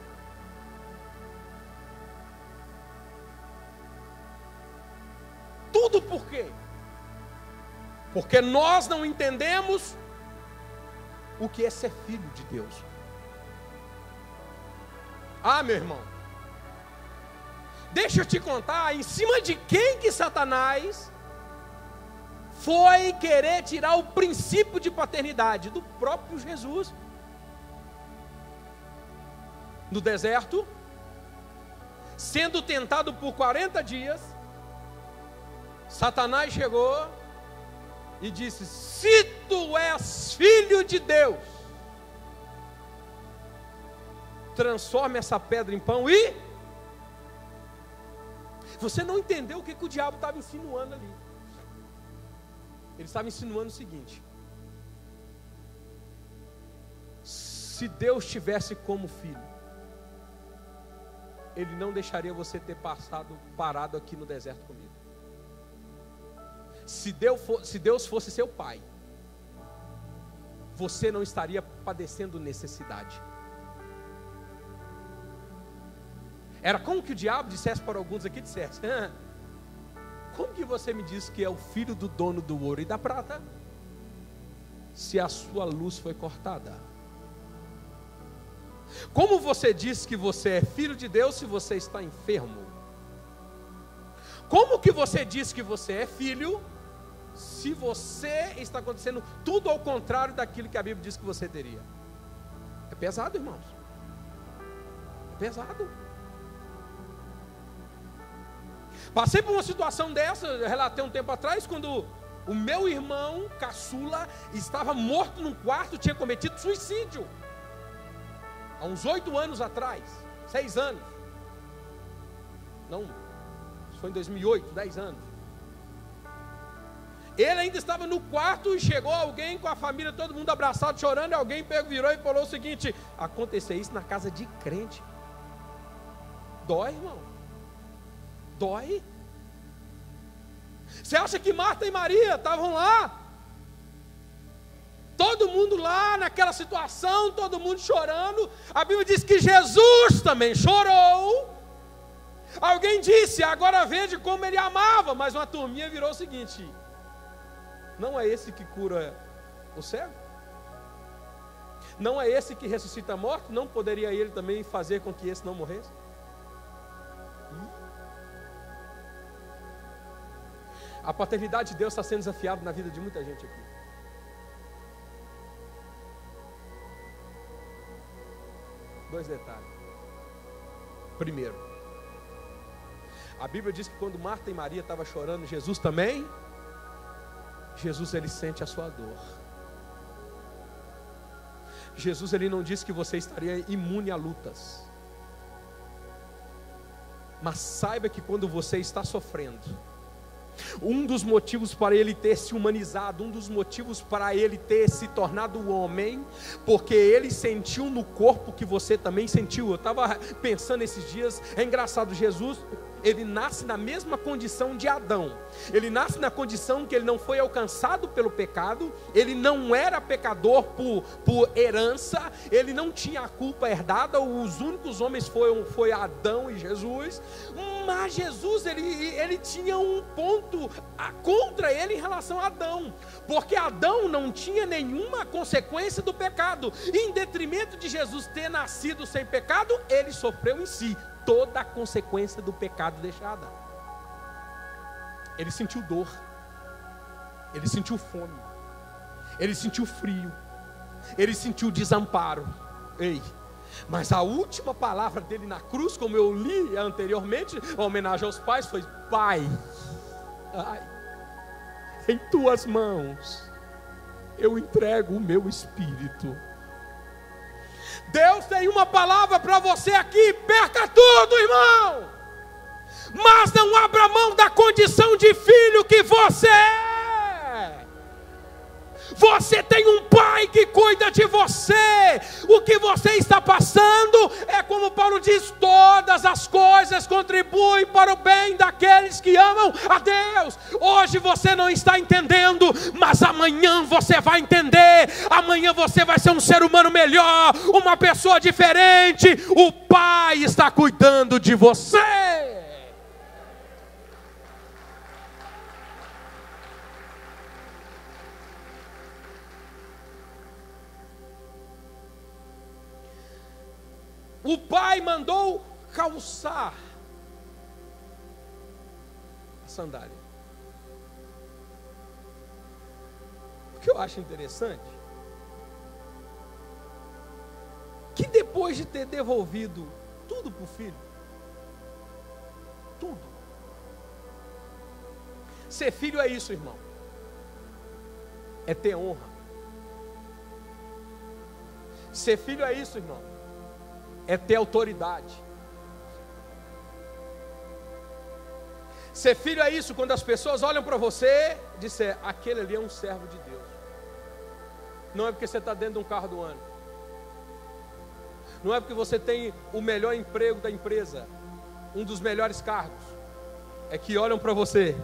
Tudo por quê? Porque nós não entendemos o que é ser filho de Deus. Ah, meu irmão, deixa eu te contar em cima de quem que Satanás foi querer tirar o princípio de paternidade. Do próprio Jesus. No deserto, sendo tentado por 40 dias, Satanás chegou e disse: se tu és filho de Deus, transforme essa pedra em pão. E você não entendeu o que o diabo estava insinuando ali. Ele estava insinuando o seguinte: se Deus tivesse como filho, Ele não deixaria você ter parado aqui no deserto comigo. Se Deus fosse seu pai, você não estaria padecendo necessidade. Era como que o diabo dissesse para alguns aqui, dissesse: como que você me diz que é o filho do dono do ouro e da prata, se a sua luz foi cortada? Como você diz que você é filho de Deus se você está enfermo? Como que você diz que você é filho se você está acontecendo tudo ao contrário daquilo que a Bíblia diz que você teria? É pesado, irmãos. É pesado. Passei por uma situação dessa, eu relatei um tempo atrás, quando o meu irmão caçula estava morto num quarto, tinha cometido suicídio. Há uns 8 anos atrás, 6 anos. Não, isso foi em 2008, 10 anos. Ele ainda estava no quarto e chegou alguém com a família, todo mundo abraçado, chorando, e alguém virou e falou o seguinte: aconteceu isso na casa de crente. Dói, irmão. Dói. Você acha que Marta e Maria estavam lá? Todo mundo lá naquela situação, todo mundo chorando. A Bíblia diz que Jesus também chorou. Alguém disse: agora veja como ele amava. Mas uma turminha virou o seguinte: não é esse que cura o cego? Não é esse que ressuscita morto? Não poderia ele também fazer com que esse não morresse? A paternidade de Deus está sendo desafiada na vida de muita gente aqui. Dois detalhes. Primeiro, a Bíblia diz que quando Marta e Maria estavam chorando, Jesus também, Jesus ele sente a sua dor. Jesus ele não disse que você estaria imune a lutas. Mas saiba que quando você está sofrendo, um dos motivos para ele ter se humanizado, um dos motivos para ele ter se tornado homem, porque ele sentiu no corpo que você também sentiu. Eu estava pensando esses dias, é engraçado, Jesus, ele nasce na mesma condição de Adão. Ele nasce na condição que ele não foi alcançado pelo pecado, ele não era pecador por herança, ele não tinha a culpa herdada, os únicos homens foi Adão e Jesus. Mas Jesus, ele tinha um ponto contra ele em relação a Adão, porque Adão não tinha nenhuma consequência do pecado. Em detrimento de Jesus ter nascido sem pecado, ele sofreu em si toda a consequência do pecado deixada. Ele sentiu dor, ele sentiu fome, ele sentiu frio, ele sentiu desamparo. Ei, mas a última palavra dele na cruz, como eu li anteriormente, em homenagem aos pais, foi: Pai, ai, em tuas mãos eu entrego o meu espírito. Deus tem uma palavra para você aqui: perca tudo, irmão, mas não abra mão da condição de filho que você é. Você tem um pai que cuida de você. O que você está passando é, como Paulo diz, todas as coisas contribuem para o bem daqueles que amam a Deus. Hoje você não está entendendo, mas amanhã você vai entender. Amanhã você vai ser um ser humano melhor, uma pessoa diferente. O pai está cuidando de você. O pai mandou calçar a sandália. O que eu acho interessante, que depois de ter devolvido tudo para o filho, tudo. Ser filho é isso, irmão. É ter honra. Ser filho é isso, irmão. É ter autoridade. Ser filho é isso, quando as pessoas olham para você e dizem: aquele ali é um servo de Deus. Não é porque você está dentro de um carro do ano, não é porque você tem o melhor emprego da empresa, um dos melhores cargos, é que olham para você: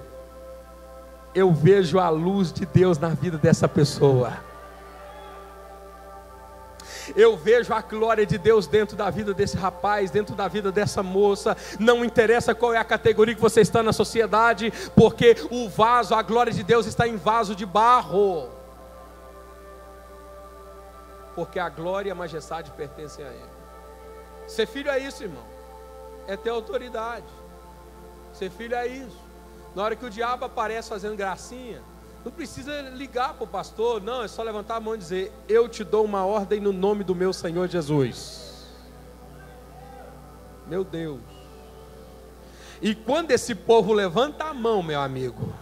eu vejo a luz de Deus na vida dessa pessoa. Eu vejo a glória de Deus dentro da vida desse rapaz, dentro da vida dessa moça. Não interessa qual é a categoria que você está na sociedade, porque o vaso, a glória de Deus está em vaso de barro. Porque a glória e a majestade pertencem a Ele. Ser filho é isso, irmão. É ter autoridade. Ser filho é isso. Na hora que o diabo aparece fazendo gracinha, não precisa ligar para o pastor, não, é só levantar a mão e dizer: eu te dou uma ordem no nome do meu Senhor Jesus. Meu Deus. E quando esse povo levanta a mão, meu amigo,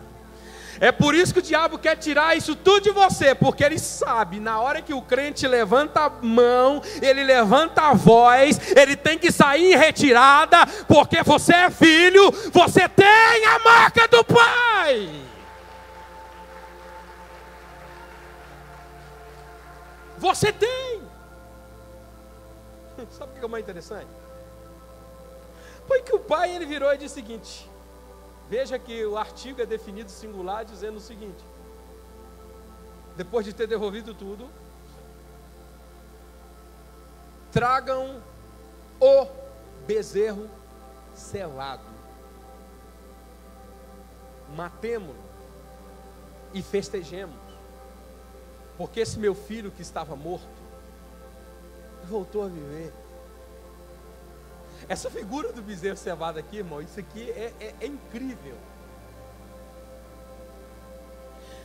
é por isso que o diabo quer tirar isso tudo de você, porque ele sabe, na hora que o crente levanta a mão, ele levanta a voz, ele tem que sair em retirada, porque você é filho, você tem a marca do Pai. Você tem. Sabe o que é mais interessante? Foi que o pai, ele virou e disse o seguinte: veja que o artigo é definido singular, dizendo o seguinte: depois de ter devolvido tudo, tragam o bezerro selado, matemo-lo e festejemos, porque esse meu filho que estava morto voltou a viver. Essa figura do bezerro cevado aqui, irmão, isso aqui é incrível.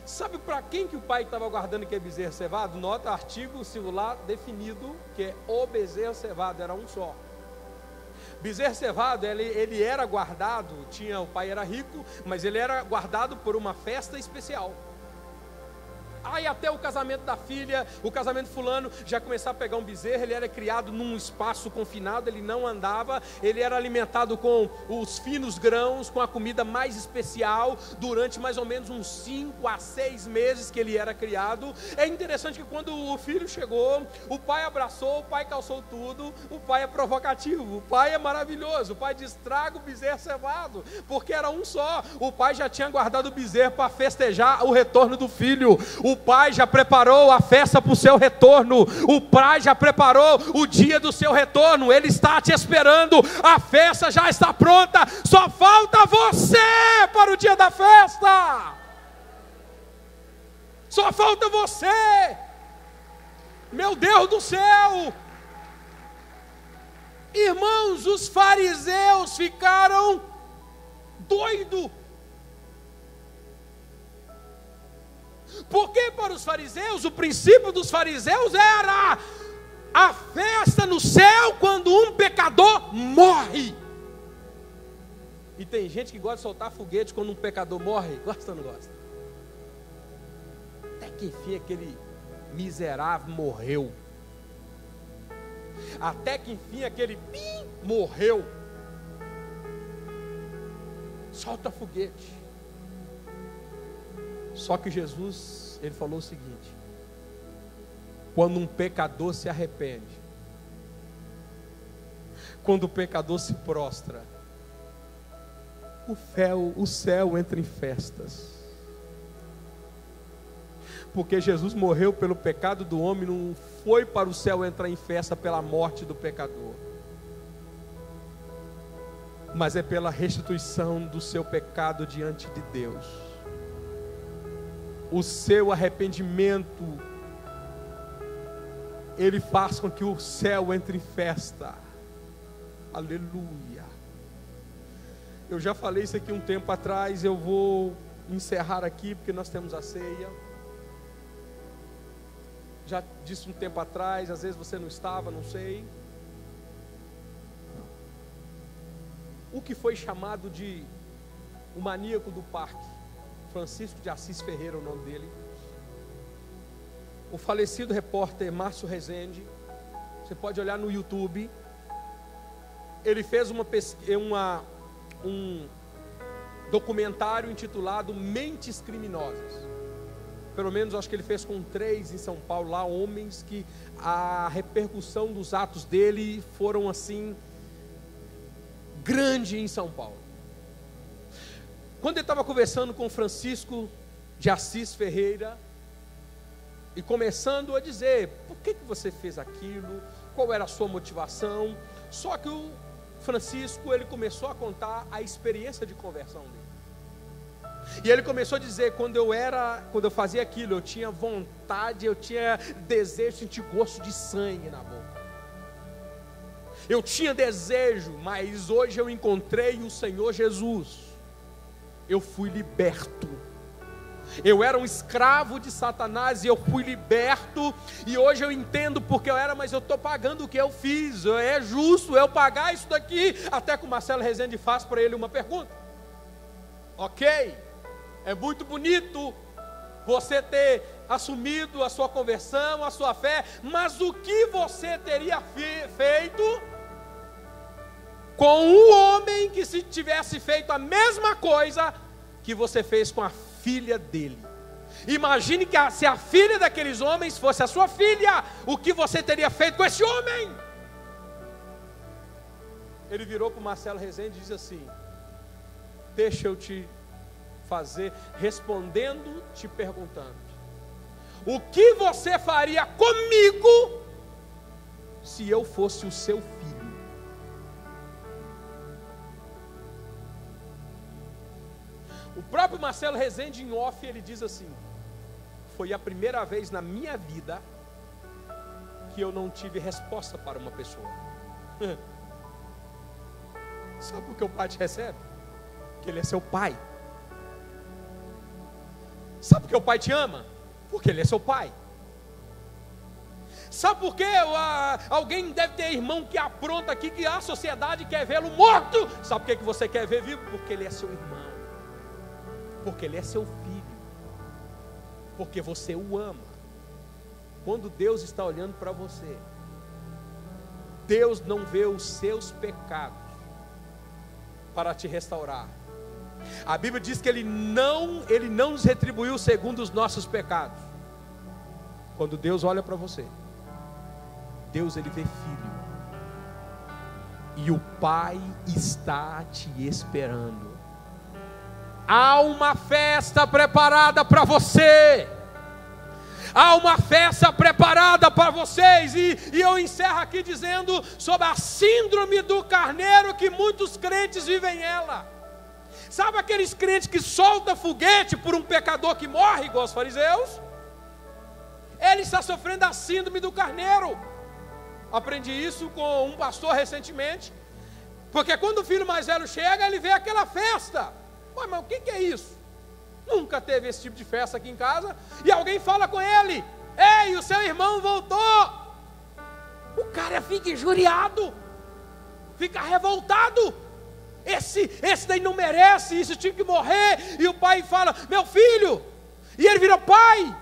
Sabe para quem que o pai estava guardando aquele bezerro cevado? Nota, artigo singular definido, que é o bezerro cevado, era um só. Bezerro cevado, ele era guardado, o pai era rico, mas ele era guardado por uma festa especial. Aí até o casamento da filha, o casamento fulano, já começava a pegar um bezerro. Ele era criado num espaço confinado, ele não andava, ele era alimentado com os finos grãos, com a comida mais especial, durante mais ou menos uns 5 a 6 meses que ele era criado. É interessante que quando o filho chegou, o pai abraçou, o pai calçou tudo, o pai é provocativo, o pai é maravilhoso, o pai diz: traga o bezerro cevado, porque era um só. O pai já tinha guardado o bezerro para festejar o retorno do filho. O pai já preparou a festa para o seu retorno. O pai já preparou o dia do seu retorno. Ele está te esperando. A festa já está pronta. Só falta você para o dia da festa. Só falta você. Meu Deus do céu. Irmãos, os fariseus ficaram doidos. Porque para os fariseus, o princípio dos fariseus era a festa no céu quando um pecador morre. E tem gente que gosta de soltar foguete quando um pecador morre. Gosta ou não gosta? Até que enfim aquele miserável morreu. Até que enfim aquele morreu. Solta foguete. Só que Jesus, ele falou o seguinte: quando um pecador se arrepende, quando o pecador se prostra, o céu entra em festas. Porque Jesus morreu pelo pecado do homem, não foi para o céu entrar em festa pela morte do pecador, mas é pela restituição do seu pecado diante de Deus. O seu arrependimento, ele faz com que o céu entre em festa. Aleluia. Eu já falei isso aqui um tempo atrás. Eu vou encerrar aqui porque nós temos a ceia. Já disse um tempo atrás, às vezes você não estava, não sei. O que foi chamado de o maníaco do parque, Francisco de Assis Ferreira, o nome dele. O falecido repórter Márcio Rezende, você pode olhar no YouTube. Ele fez um documentário intitulado Mentes Criminosas. Pelo menos acho que ele fez com 3 em São Paulo, lá, homens que a repercussão dos atos dele foram assim grande em São Paulo. Quando ele estava conversando com Francisco de Assis Ferreira e começando a dizer por que você fez aquilo, qual era a sua motivação, só que o Francisco, ele começou a contar a experiência de conversão dele. E ele começou a dizer: quando eu fazia aquilo, eu tinha vontade, eu tinha desejo de sentir gosto de sangue na boca. Eu tinha desejo, mas hoje eu encontrei o Senhor Jesus. Eu fui liberto. Eu era um escravo de Satanás e eu fui liberto. E hoje eu entendo porque eu era, mas eu estou pagando o que eu fiz. É justo eu pagar isso daqui. Até que o Marcelo Rezende faz para ele uma pergunta. Ok, é muito bonito você ter assumido a sua conversão, a sua fé, mas o que você teria feito com um homem que se tivesse feito a mesma coisa que você fez com a filha dele? Imagine que se a filha daqueles homens fosse a sua filha, o que você teria feito com esse homem? Ele virou para o Marcelo Rezende e disse assim: deixa eu te fazer, respondendo, te perguntando, o que você faria comigo se eu fosse o seu filho? O próprio Marcelo Rezende, em off, ele diz assim: foi a primeira vez na minha vida que eu não tive resposta para uma pessoa. Sabe por que o pai te recebe? Porque ele é seu pai. Sabe por que o pai te ama? Porque ele é seu pai. Sabe por que alguém deve ter irmão que apronta aqui, que a sociedade quer vê-lo morto? Sabe por que você quer ver vivo? Porque ele é seu irmão. Porque ele é seu filho. Porque você o ama. Quando Deus está olhando para você, Deus não vê os seus pecados para te restaurar. A Bíblia diz que Ele não nos retribuiu segundo os nossos pecados. Quando Deus olha para você, Deus, Ele vê filho. E o Pai está te esperando. Há uma festa preparada para você. Há uma festa preparada para vocês. E eu encerro aqui dizendo sobre a síndrome do carneiro, que muitos crentes vivem ela. Sabe aqueles crentes que soltam foguete por um pecador que morre, igual os fariseus? Ele está sofrendo a síndrome do carneiro. Aprendi isso com um pastor recentemente. Porque quando o filho mais velho chega, ele vê aquela festa. Ué, mas o que é isso? Nunca teve esse tipo de festa aqui em casa. E alguém fala com ele: ei, o seu irmão voltou. O cara fica injuriado, fica revoltado. Esse daí não merece, isso tinha que morrer. E o pai fala: meu filho. E ele vira: pai,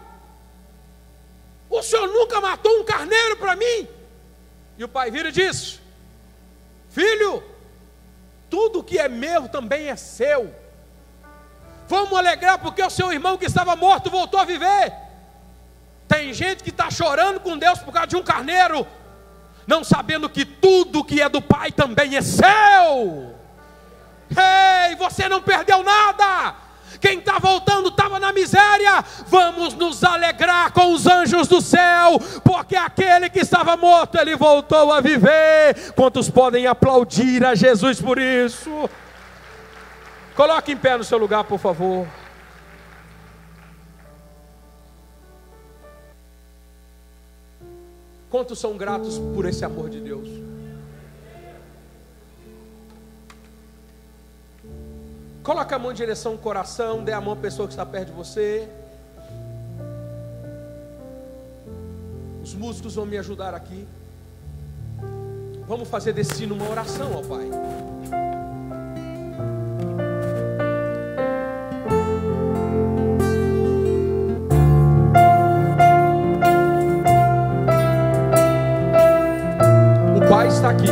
o senhor nunca matou um carneiro para mim? E o pai vira e diz: filho, tudo que é meu também é seu. Vamos alegrar porque o seu irmão que estava morto voltou a viver. Tem gente que está chorando com Deus por causa de um carneiro, não sabendo que tudo que é do pai também é seu. Ei, você não perdeu nada. Quem está voltando estava na miséria. Vamos nos alegrar com os anjos do céu, porque aquele que estava morto, ele voltou a viver. Quantos podem aplaudir a Jesus por isso? Coloque em pé no seu lugar, por favor. Quantos são gratos por esse amor de Deus? Coloque a mão em direção ao coração, dê a mão à pessoa que está perto de você. Os músicos vão me ajudar aqui. Vamos fazer desse hino uma oração ao Pai. O Pai está aqui.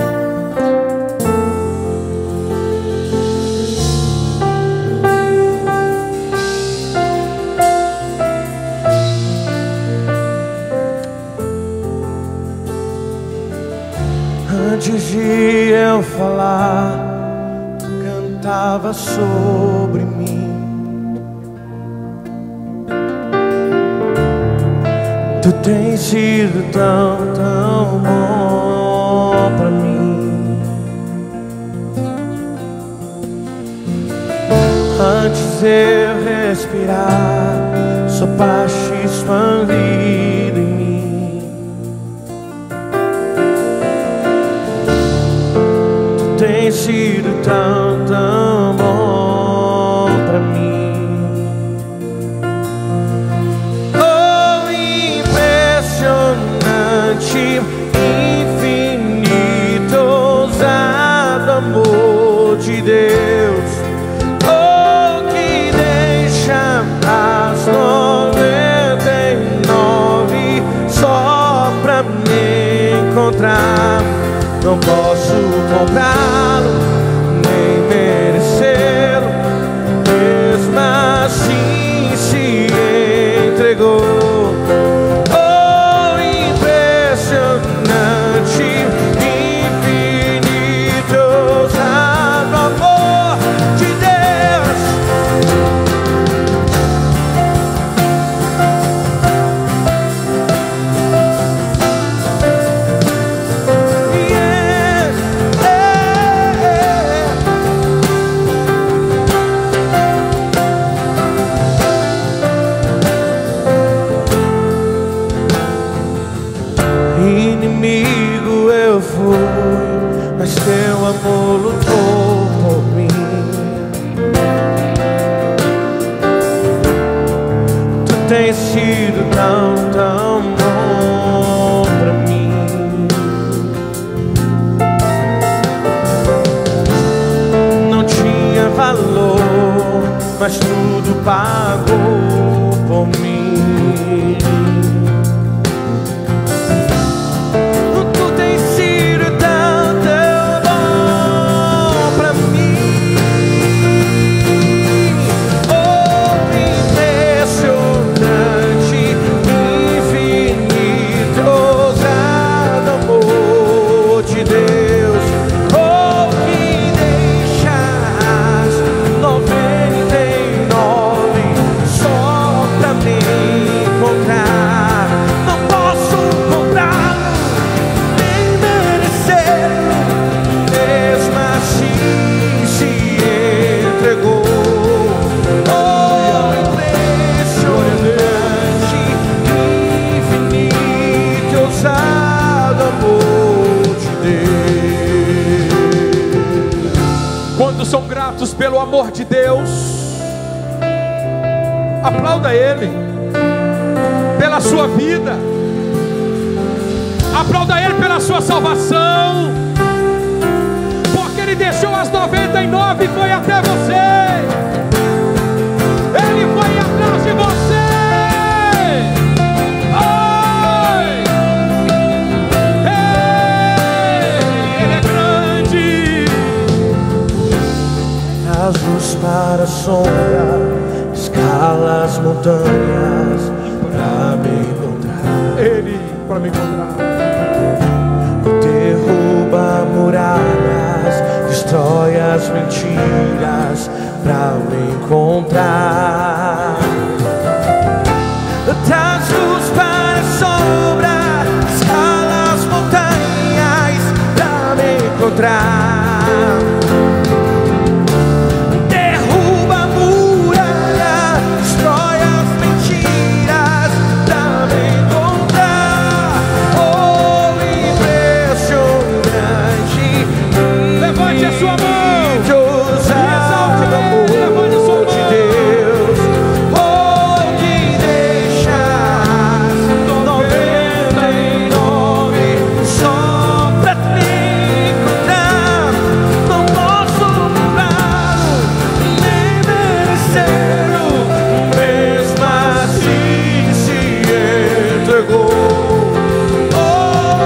Antes de eu falar, tu cantava sobre mim. Tu tens sido tão, tão bom pra mim. Antes de eu respirar, sopraste tua vida em mim. Tem sido tão, tão bom pra mim. Oh, impressionante, infinito, ousado amor de Deus. Oh, que deixa as 99 só pra me encontrar. Não posso comprá-lo, nem merecê-lo, mesmo assim se entregou. Oh, impressionante, infinito, ousado amor de Deus. Yeah, yeah. tem sido tão, tão bom pra mim. Não tinha valor, mas tudo pagou por mim. Tu tem sido tão, tão bom pra mim. Oh, impressionante, infinito, ousado amor de Deus. Oh, que deixas 99 só pra me encontrar. Não posso comprá-lo, nem merecê-lo, mesmo assim se entregou. Oh, impressionante, infinito, ousado amor de Deus. Quantos são gratos pelo amor de Deus? Aplauda Ele pela sua vida, aplauda Ele pela sua salvação, porque Ele deixou as 99 e foi até você. Ele foi atrás de você. Oi! Ele é grande. Traz luz para a sombra, escala as montanhas pra me encontrar. Ele para me encontrar. Derruba muralhas, destrói as mentiras pra me encontrar. Traz luz para a sombra, escala as montanhas pra me encontrar. Derruba a muralha, destrói as mentiras pra me encontrar. Oh, impressionante, Levante a sua mão. ousado amor Levante a sua mão. de Deus. Oh, que deixas 99 só pra me encontrar. Não posso comprá-lo, nem merecê-lo, mesmo assim se entregou. Oh,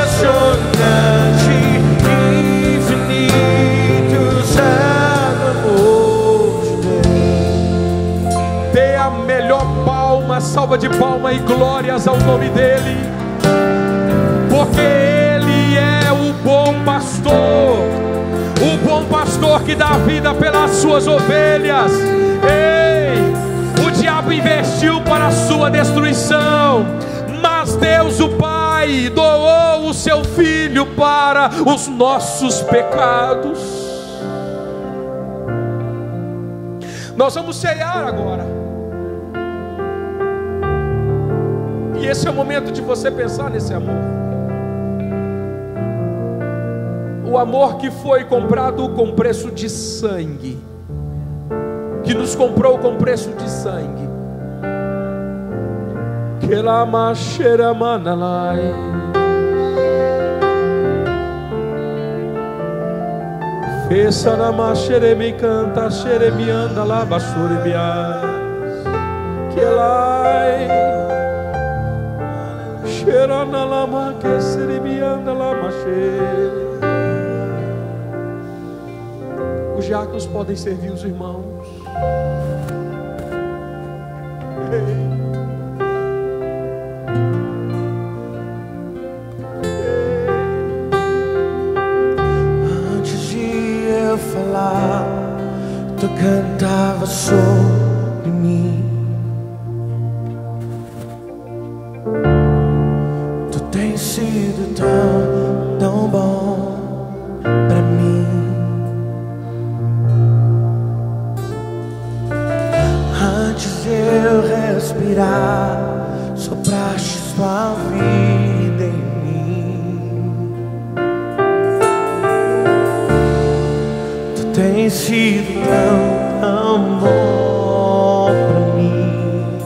impressionante, infinito, ousado amor de Deus. Dê a melhor palma, salva de palma e glórias ao nome dEle, porque Ele é o bom pastor que dá vida pelas suas ovelhas. Ei, o diabo investiu para a sua destruição, mas Deus o Pai doou o seu Filho para os nossos pecados. Nós vamos ceiar agora, e esse é o momento de você pensar nesse amor. O amor que foi comprado com preço de sangue, que nos comprou com preço de sangue. Que la machera manalai, fessa na machere me canta, chere me anda lá, basure me a, que lai, cheira na lama, que chere me anda lá, machere. Os diáconos podem servir os irmãos. Antes de eu falar, tu cantava sobre mim. Tu tens sido tão, tão bom pra mim. Antes de eu respirar, sopraste tua vida em mim. Tu tens sido tão, tão bom pra mim.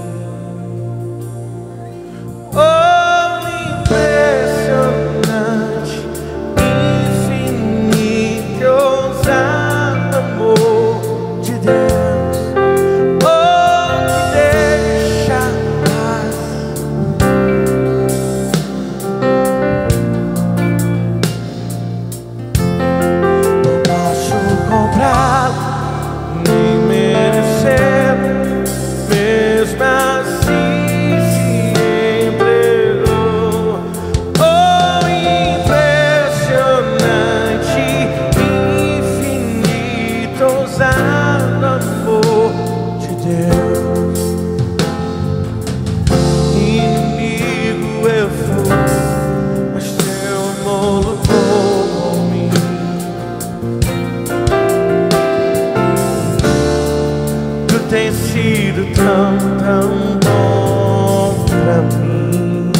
tem sido tão, tão bom pra mim.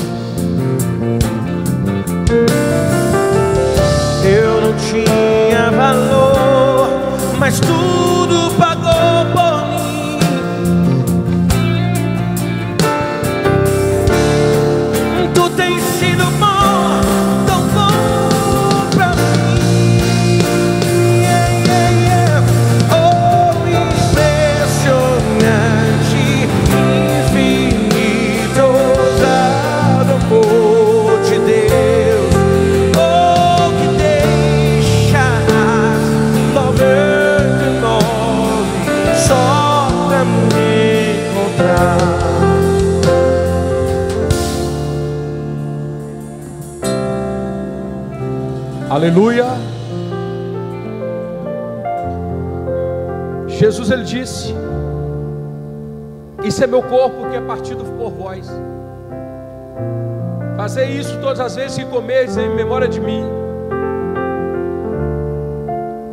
Eu não tinha valor, mas tudo pagou por mim. Tu tens sido bom, tão bom pra mim. Oh, impressionante, infinito, ousado amor de Deus. Oh, que deixas 99 só pra me encontrar. Aleluia. Jesus, ele disse: isso é meu corpo que é partido por vós. Fazei isso todas as vezes que comerdes em memória de mim.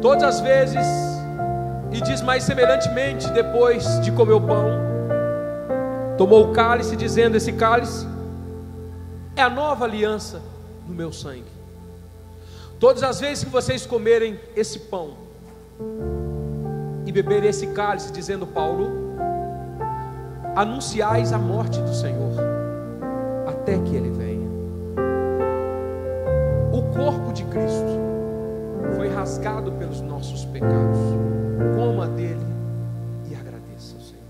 Todas as vezes. E diz mais semelhantemente, depois de comer o pão, tomou o cálice, dizendo: esse cálice é a nova aliança no meu sangue. Todas as vezes que vocês comerem esse pão e beberem esse cálice, dizendo Paulo, anunciais a morte do Senhor até que Ele venha. O corpo de Cristo foi rasgado pelos nossos pecados. Coma dele e agradeça ao Senhor.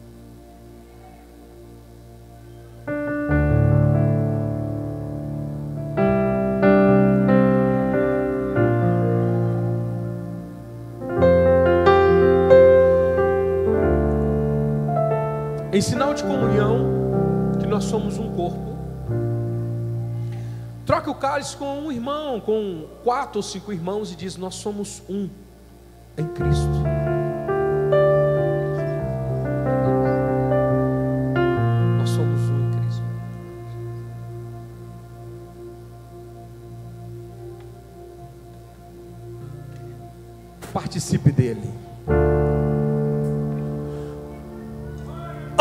Em sinal de comunhão, que nós somos um corpo, troque o cálice com um irmão, com 4 ou 5 irmãos, e diz: nós somos um em Cristo. Nós somos um em Cristo. Participe dele.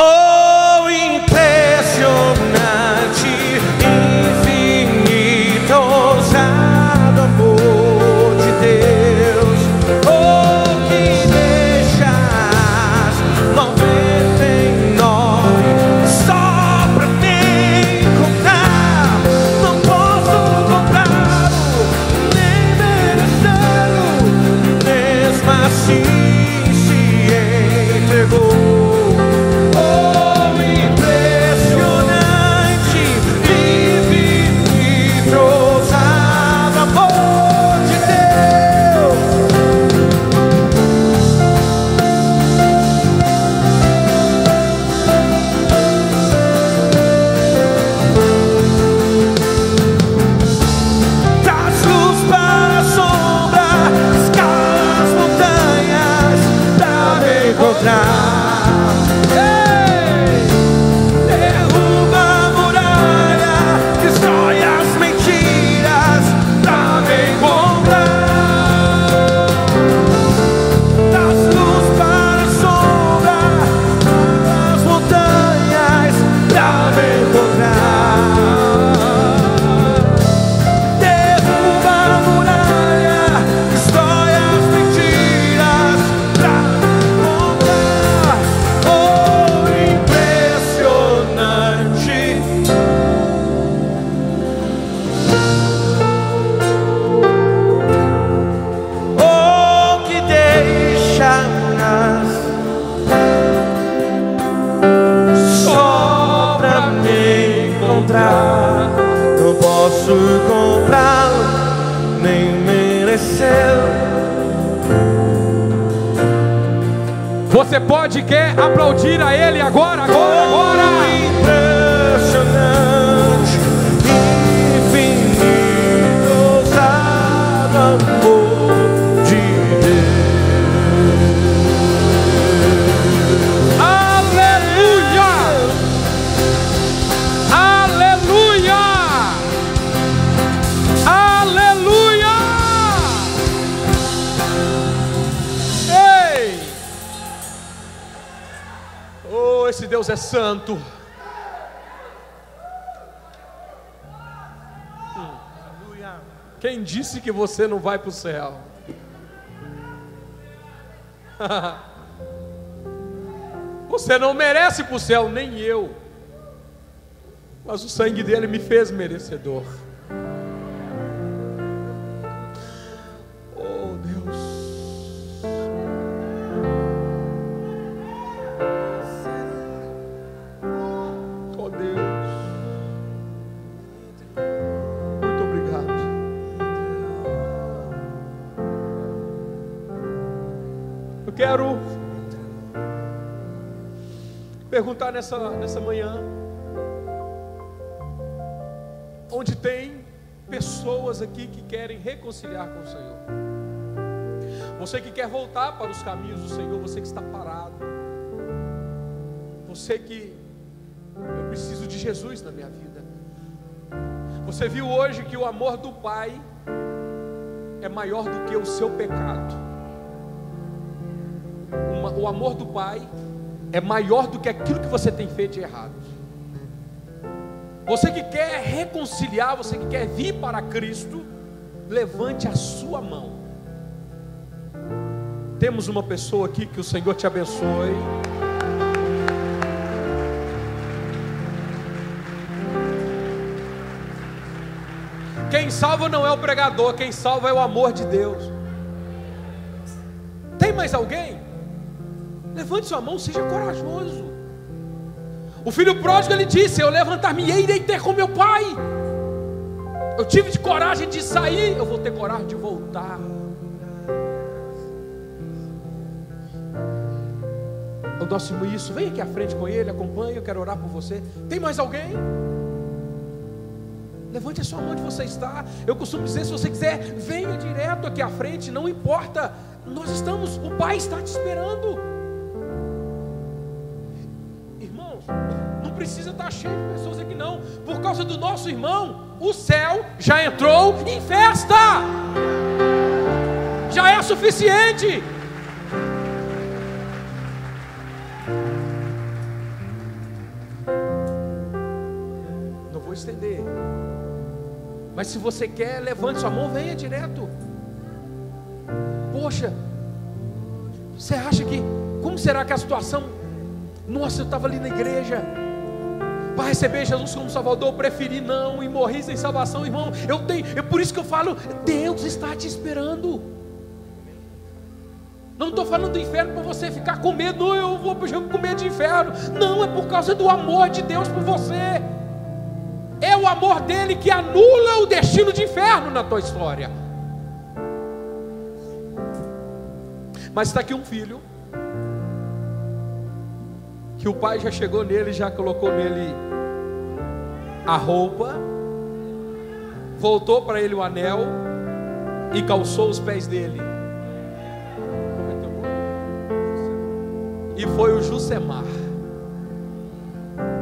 Oh, impressionante, infinito, ousado amor de Deus. Oh, que deixas 99 só pra me encontrar. Não posso comprá-lo, nem merecê-lo, mesmo assim se entregou. Derruba a muralha, destrói as mentiras pra me encontrar. Das luz para a sombra, das montanhas pra me encontrar. Derruba a muralha, destrói as mentiras pra me encontrar. Não posso comprá-lo, nem merecê-lo. Você pode, quer aplaudir a Ele agora, agora, agora. Impressionante, infinito, ousado amor de Deus. Aleluia! Aleluia! Aleluia! Ei! Oh, esse Deus é santo. Quem disse que você não vai para o céu? Você não merece ir para o céu, nem eu. Mas o sangue dele me fez merecedor. Oh Deus. Oh Deus. Muito obrigado. Eu quero perguntar nessa manhã, onde tem pessoas aqui que querem reconciliar com o Senhor, você que quer voltar para os caminhos do Senhor, você que está parado, você que, eu preciso de Jesus na minha vida. Você viu hoje que o amor do Pai é maior do que o seu pecado. O amor do Pai é maior do que aquilo que você tem feito de errado. Você que quer reconciliar, você que quer vir para Cristo, levante a sua mão. Temos uma pessoa aqui, que o Senhor te abençoe. Quem salva não é o pregador, quem salva é o amor de Deus. Tem mais alguém? Levante sua mão, seja corajoso. O filho pródigo, ele disse: eu levantar-me-ei e irei ter com meu pai. Eu tive de coragem de sair, eu vou ter coragem de voltar. O nosso irmão, isso, vem aqui à frente com ele, acompanhe, eu quero orar por você. Tem mais alguém? Levante a sua mão onde você está. Eu costumo dizer, se você quiser, venha direto aqui à frente, não importa. Nós estamos, o Pai está te esperando. Não precisa estar cheio de pessoas aqui não. Por causa do nosso irmão, o céu já entrou em festa. Já é suficiente. Não vou estender, mas se você quer, levante sua mão, venha direto. Poxa, você acha que, como será que a situação? Nossa, eu estava ali na igreja para receber Jesus como Salvador, eu preferi não e morri sem salvação, irmão. É por isso que eu falo, Deus está te esperando. Não estou falando do inferno para você ficar com medo. Não, eu vou com medo de inferno. Não, é por causa do amor de Deus por você. É o amor dele que anula o destino de inferno na tua história. Mas está aqui um filho que o pai já chegou nele, já colocou nele a roupa, voltou para ele o anel e calçou os pés dele. E foi o Jusemar.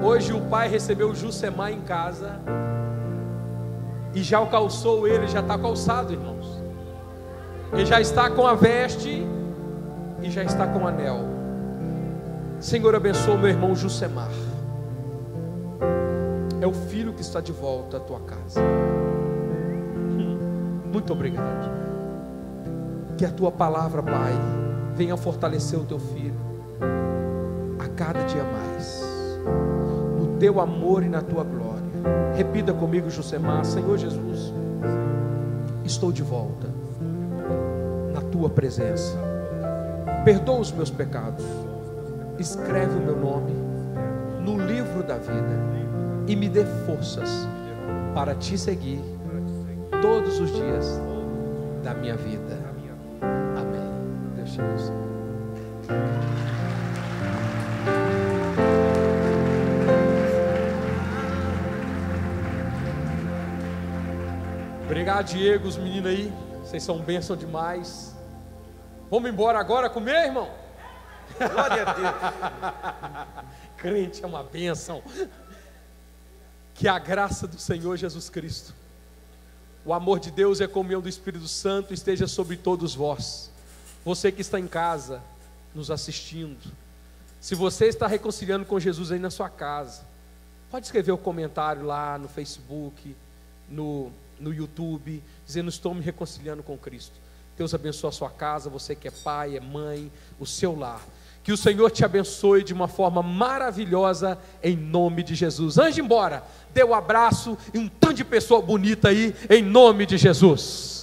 Hoje o pai recebeu o Jusemar em casa e já o calçou ele, já está calçado, irmãos. Ele já está com a veste e já está com o anel. Senhor, abençoa meu irmão Jusemar. É o filho que está de volta à tua casa. Muito obrigado. Que a tua palavra, Pai, venha fortalecer o teu filho a cada dia mais, no teu amor e na tua glória. Repita comigo, Jusemar: Senhor Jesus, estou de volta na tua presença. Perdoa os meus pecados. Escreve o meu nome no livro da vida e me dê forças para te seguir todos os dias da minha vida. Amém. Deus te abençoe. Obrigado, Diego, os meninos aí, vocês são bênção demais. Vamos embora agora comer, irmão? Glória a Deus. Crente é uma bênção. Que a graça do Senhor Jesus Cristo, o amor de Deus e a comunhão do Espírito Santo esteja sobre todos vós. Você que está em casa nos assistindo, Se você está reconciliando com Jesus aí na sua casa, pode escrever um comentário lá no Facebook, no YouTube, dizendo: estou me reconciliando com Cristo. Deus abençoe a sua casa, você que é pai, é mãe, o seu lar. Que o Senhor te abençoe de uma forma maravilhosa, em nome de Jesus. Antes de ir embora, dê um abraço e um tanto de pessoa bonita aí, em nome de Jesus.